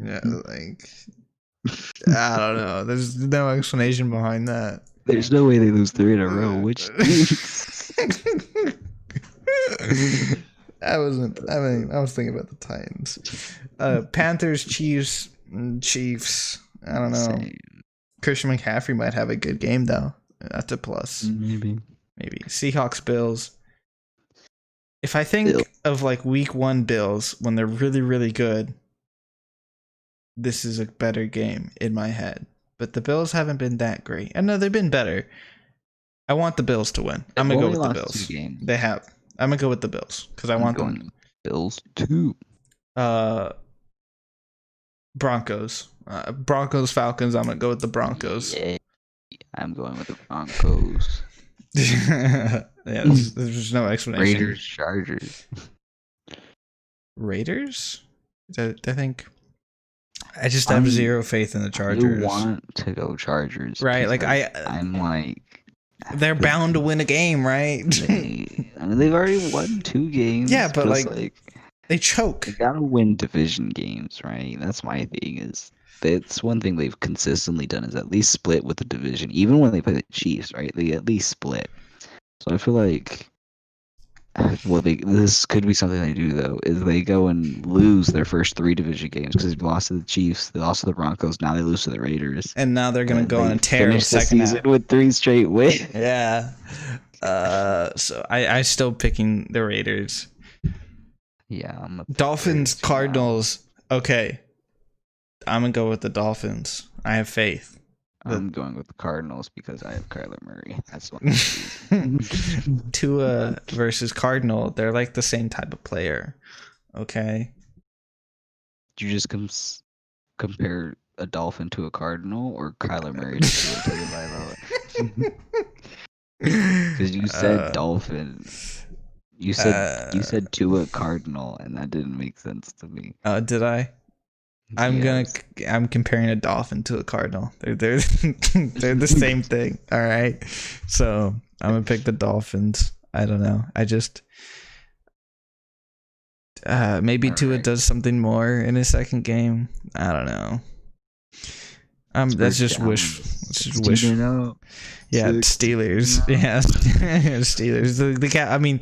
Yeah, like I don't know. There's no explanation behind that. There's no way they lose 3 in a row. Which I was thinking about the Titans. Panthers, Chiefs. I don't know. Same. Christian McCaffrey might have a good game though. That's a plus. Maybe. Seahawks, Bills. If I think of like week 1 Bills when they're really, really good, this is a better game in my head. But the Bills haven't been that great. I know they've been better. I want the Bills to win. I'm gonna go with the Bills. They have. I'm gonna go with the Bills because I want them. Bills too. Broncos. Broncos, Falcons. I'm gonna go with the Broncos. Yeah, I'm going with the Broncos. Yeah, there's no explanation. Raiders, Chargers. Raiders? I think I just have zero faith in the Chargers. I want to go Chargers, right? Like I'm like, they're bound to win a game, right? They've already won 2 games. Yeah, but like they choke. They gotta win division games, right? That's my thing. Is that's one thing they've consistently done is at least split with the division, even when they play the Chiefs, right? They at least split. So I feel like, well, this could be something they do though, is they go and lose their first 3 division games because they lost to the Chiefs, they lost to the Broncos, now they lose to the Raiders, and now they're gonna go on a tear finish the season with 3 straight wins. Yeah. So I still picking the Raiders. Yeah, I'm Dolphins, Cardinals. Okay, I'm gonna go with the Dolphins. I have faith. I'm going with the Cardinals because I have Kyler Murray. That's what. Tua versus Cardinal. They're like the same type of player. Okay. Did you just compare a Dolphin to a Cardinal or Kyler Murray to Tua? Because you said Dolphin. You said Tua Cardinal, and that didn't make sense to me. Did I? I'm comparing a Dolphin to a Cardinal. They're they're the same thing. All right. So I'm gonna pick the Dolphins. I don't know. I just maybe Tua does something more in his second game. I don't know. That's just wish. That's just wish. Yeah, Steelers. Yeah, Steelers. The I mean,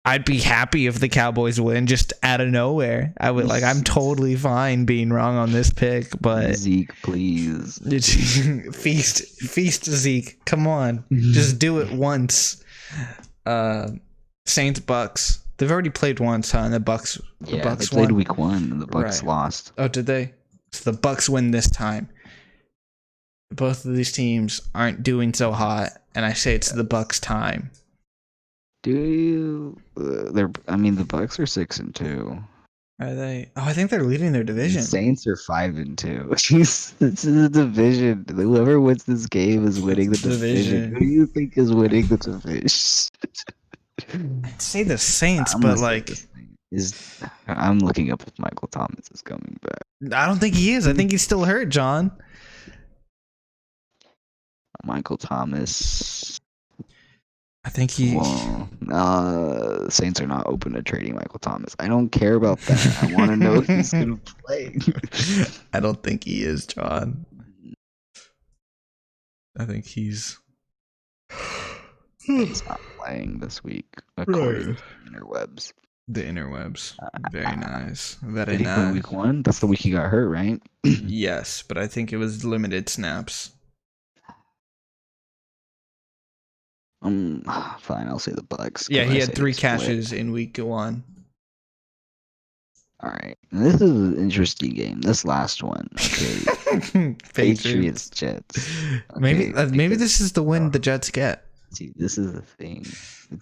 I'd be happy if the Cowboys win just out of nowhere. I would I'm totally fine being wrong on this pick, but Zeke, please. Feast Zeke. Come on. Just do it once. Saints Bucks. They've already played once, huh? And the Bucks they played won. week 1 and the Bucks lost. Oh, did they? So the Bucks win this time. Both of these teams aren't doing so hot, and I say it's the Bucks' time. Do you? The Bucks are 6-2. Are they? Oh, I think they're leading their division. The Saints are 5-2. This is a division. Whoever wins this game is winning the division. Who do you think is winning the division? I'd say the Saints, but I'm looking up if Michael Thomas is coming back. I don't think he is. I think he's still hurt, John. Michael Thomas. I think he. Well, Saints are not open to trading Michael Thomas. I don't care about that. I want to know if he's going to play. I don't think he is, John. I think he's not playing this week, according to the interwebs. The interwebs. Very nice. Very nice. Week 1? That's the week he got hurt, right? Yes, but I think it was limited snaps. Fine, I'll say the Bucks. Yeah, he had 3 catches in week 1. All right, this is an interesting game. This last one, okay. Patriots, Jets. Okay, maybe this is the win the Jets get. See, this is the thing.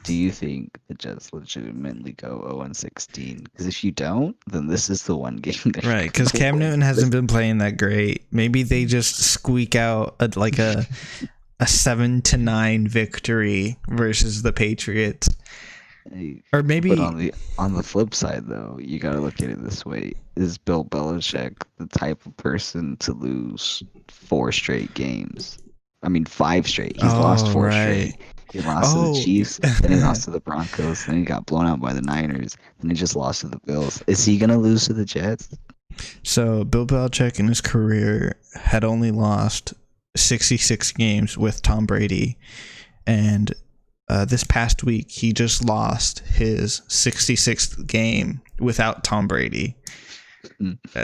Do you think the Jets legitimately go 0-16? Because if you don't, then this is the one game. Right, because Cam Newton hasn't been playing that great. Maybe they just squeak out a 7-9 victory versus the Patriots. Or maybe, but on the flip side, though, you gotta look at it this way: is Bill Belichick the type of person to lose 4 straight games? I mean, 5 straight. He's lost 4 straight. He lost to the Chiefs, then he lost to the Broncos, then he got blown out by the Niners, then he just lost to the Bills. Is he gonna lose to the Jets? So Bill Belichick in his career had only lost 66 games with Tom Brady, and this past week he just lost his 66th game without Tom Brady.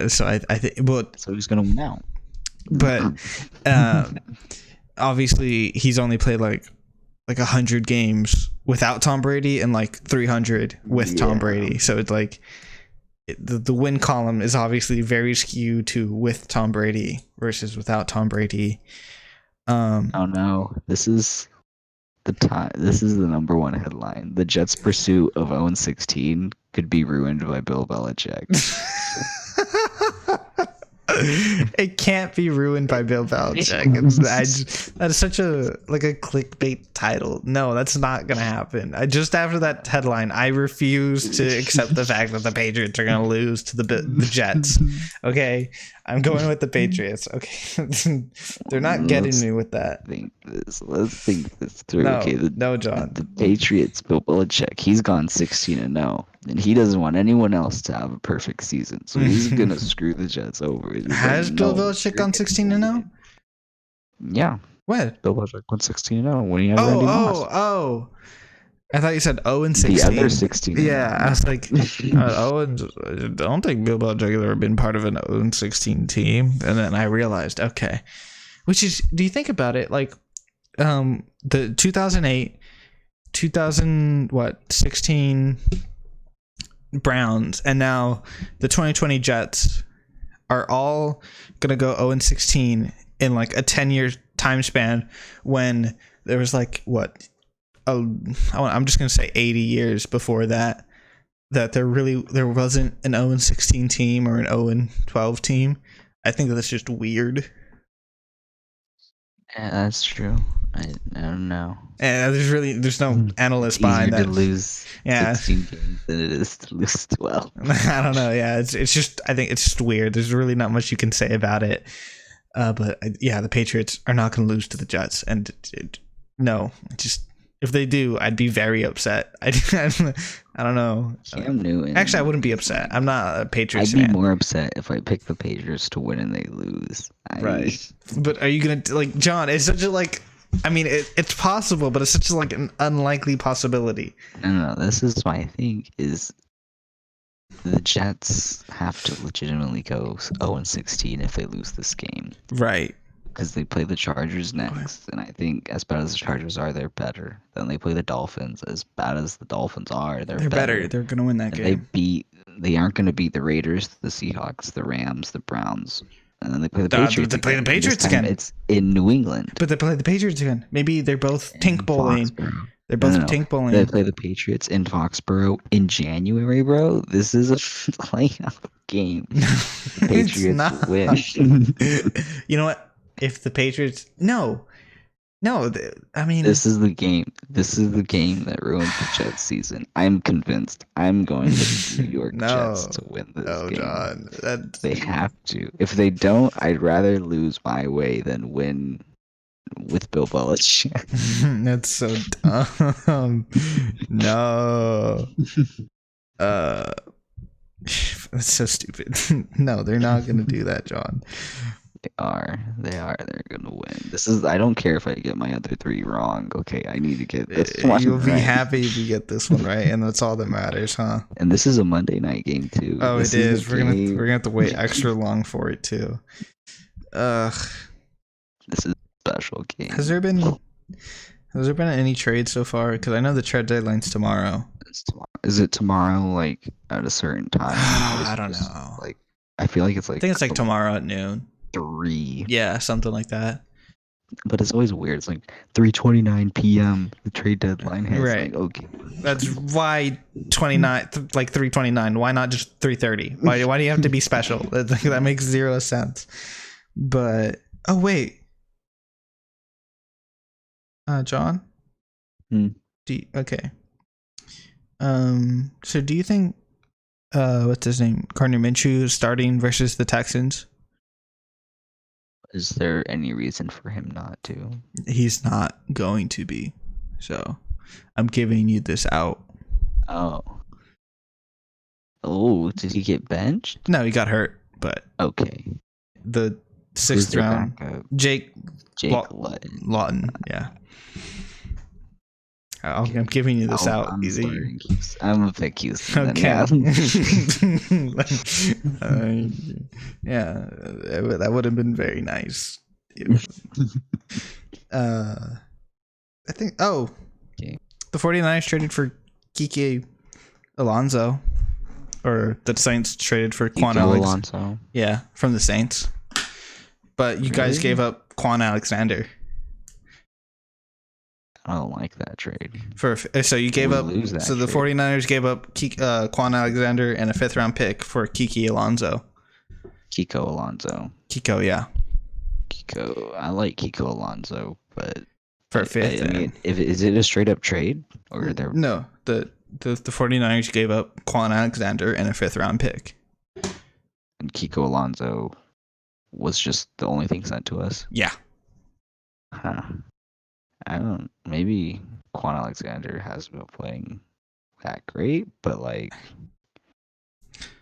So I think, so he's gonna win out. But obviously he's only played like 100 games without Tom Brady and like 300 with Tom Brady. So it's like the win column is obviously very skewed to with Tom Brady versus without Tom Brady. Oh no, this is the time. This is the number 1 headline. The Jets' pursuit of 0-16 could be ruined by Bill Belichick. It can't be ruined by Bill Belichick. That is such a clickbait title. No, that's not gonna happen. Just after that headline, I refuse to accept the fact that the Patriots are gonna lose to the Jets. Okay, I'm going with the Patriots. Okay, they're not getting me with that. Let's think this through. No, okay, no, John. The Patriots, Bill Belichick, he's gone 16-0, and he doesn't want anyone else to have a perfect season, so he's gonna screw the Jets over. Has Bill Belichick gone 16-0? Yeah. What? Bill Belichick went 16-0 when he had Randy Moss. Oh. I thought you said 0-16. The other 16. Yeah, I was like, I don't think Bill Belichick has ever been part of an 0-16 team. And then I realized, okay. Which is, do you think about it? Like, the 2008, 16 Browns, and now the 2020 Jets are all going to go 0-16 in like a 10-year time span when there was like, what? I'm just going to say 80 years before that there wasn't an 0-16 team or an 0-12 team. I think that's just weird. Yeah, that's true. I don't know. And there's no analyst behind that. To lose 16 games than it is to lose 12. I don't know. Yeah, it's just, I think it's just weird. There's really not much you can say about it. But the Patriots are not going to lose to the Jets, and if they do, I'd be very upset. I don't know. Cam Newton. Actually, I wouldn't be upset. I'm not a Patriots fan. I'd be more upset if I pick the Patriots to win and they lose. Right. But are you going to, like, John, it's such a, like, I mean, it's possible, but it's such like an unlikely possibility. No. This is my thing, is the Jets have to legitimately go 0-16 if they lose this game. Right. Because they play the Chargers next, and I think as bad as the Chargers are, they're better. Then they play the Dolphins. As bad as the Dolphins are, they're better. They're going to win that game. They aren't going to beat the Raiders, the Seahawks, the Rams, the Browns. And then they play the Patriots. They play the Patriots again. It's in New England. But they play the Patriots again. Maybe they're both tank bowling. They're both tank bowling. They play the Patriots in Foxborough in January, bro. This is a playoff game. The Patriots win. You know what? If the Patriots... No, I mean... This is the game. This is the game that ruined the Jets season. I'm convinced. I'm going with the New York Jets to win this game. John, they have to. If they don't, I'd rather lose my way than win with Bill Belichick. That's so dumb. No. That's so stupid. No, they're not going to do that, John. They are. They're gonna win. I don't care if I get my other three wrong. Okay, I need to get this one. You'll be happy if you get this one right, and that's all that matters, huh? And this is a Monday night game too. Oh, it is. We're gonna have to wait extra long for it too. Ugh. This is a special game. Has there been any trade so far? Because I know the trade deadline's tomorrow. Is it tomorrow? Like at a certain time? I don't know. Like I feel like it's like. I think it's like tomorrow at noon. 3. Yeah, something like that. But it's always weird. It's like 3:29 p.m. The trade deadline hits. Right. Like, okay. That's why 3:29. Why not just 3:30? Why do you have to be special? That makes zero sense. But wait. John? Okay. So do you think what's his name? Gardner Minshew is starting versus the Texans? Is there any reason for him not to? He's not going to be. So I'm giving you this out. Oh, did he get benched? No, he got hurt, but okay. The 6th round backup? Jake Lawton. Yeah. I'm giving you this out. I'm gonna pick Houston. Okay. Yeah, that would have been very nice. I think. Okay. The 49ers traded for Kiki Alonso, or the Saints traded for Quan Alexander. Yeah, from the Saints. But you guys gave up Quan Alexander. I don't like that trade. So you gave up. So the 49ers gave up Quan Alexander and a 5th round pick for Kiki Alonso. Kiko Alonso. Kiko, yeah. Kiko, I like Kiko Alonso, but For a fifth. I mean, is it a straight up trade or they're no? The 49ers gave up Quan Alexander and a 5th round pick. And Kiko Alonso was just the only thing sent to us. Yeah. Huh. I don't. Maybe Quan Alexander has been playing that great, but like,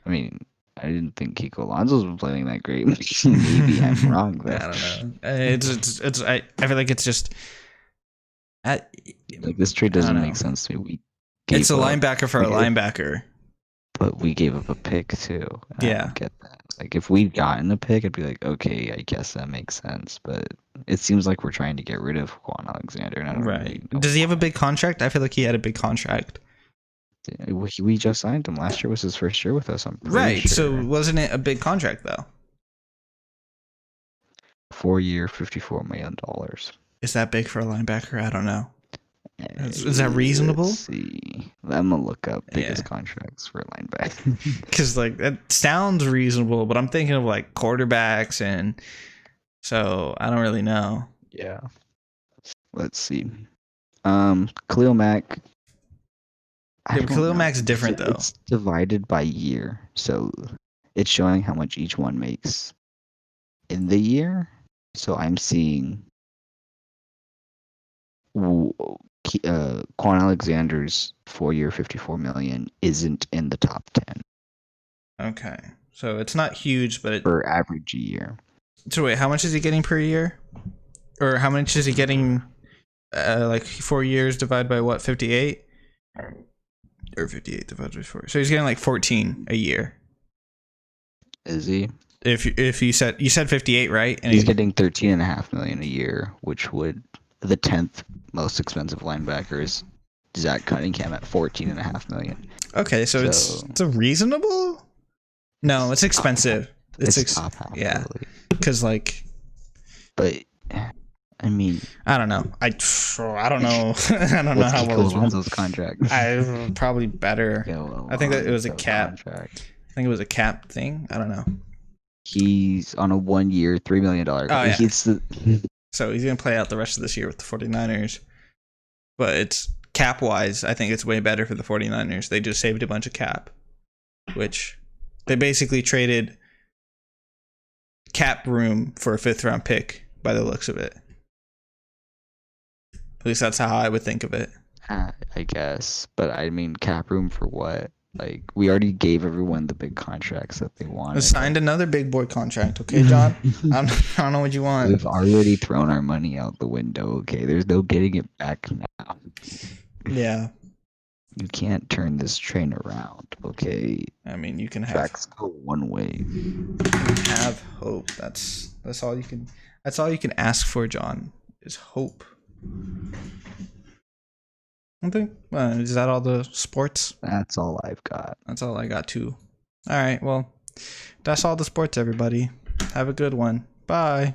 I mean, I didn't think Kiko Alonso's been playing that great. Maybe I'm wrong though. I don't know. It's I feel like it's just. Like this trade doesn't make sense to me. It's a linebacker for a linebacker. But we gave up a pick too. I don't get that. Like if we'd gotten a pick, I'd be like, okay, I guess that makes sense. But it seems like we're trying to get rid of Quan Alexander. And I don't really know Does he have a big contract? I feel like he had a big contract. We just signed him. Last year was his first year with us. I'm pretty sure. So wasn't it a big contract though? 4-year, $54 million. Is that big for a linebacker? I don't know. Is that reasonable? Let's see. I'm gonna look up biggest contracts for a linebacker. Because like that sounds reasonable, but I'm thinking of like quarterbacks, and so I don't really know. Yeah. Let's see. Khalil Mack. Khalil Mack's different though. It's divided by year, so it's showing how much each one makes in the year. So I'm seeing Quan Alexander's 4-year, $54 million isn't in the top 10. Okay, so it's not huge, but per average year. So wait, how much is he getting per year, or how much is he getting? Like 4 years divided by what? 58, or 58 divided by 4. So he's getting like 14 a year. Is he? If you said 58, right? And he's getting $13.5 million a year, which would the 10th most expensive linebacker is Zach Cunningham at $14.5 million. Okay, so it's a reasonable. No, it's expensive. It's top half. Yeah, because like, but I mean, I don't know. I don't know. I don't know how well Alonso's contract. I probably better. I think that it was a cap. Contract. I think it was a cap thing. I don't know. He's on a 1-year, $3 million. Oh, yeah. So he's going to play out the rest of this year with the 49ers. But it's cap-wise, I think it's way better for the 49ers. They just saved a bunch of cap, which they basically traded cap room for a 5th-round pick by the looks of it. At least that's how I would think of it. I guess. But I mean, cap room for what? Like, we already gave everyone the big contracts that they wanted. Signed another big boy contract, okay, John? I don't know what you want. We've already thrown our money out the window, okay? There's no getting it back now. Yeah. You can't turn this train around, okay? I mean, you can have... Tracks go one way. You can have hope. That's all you can... That's all you can ask for, John, is hope. Okay. Is that all the sports? That's all I've got. That's all I got too. All right. Well, that's all the sports, everybody. Have a good one. Bye.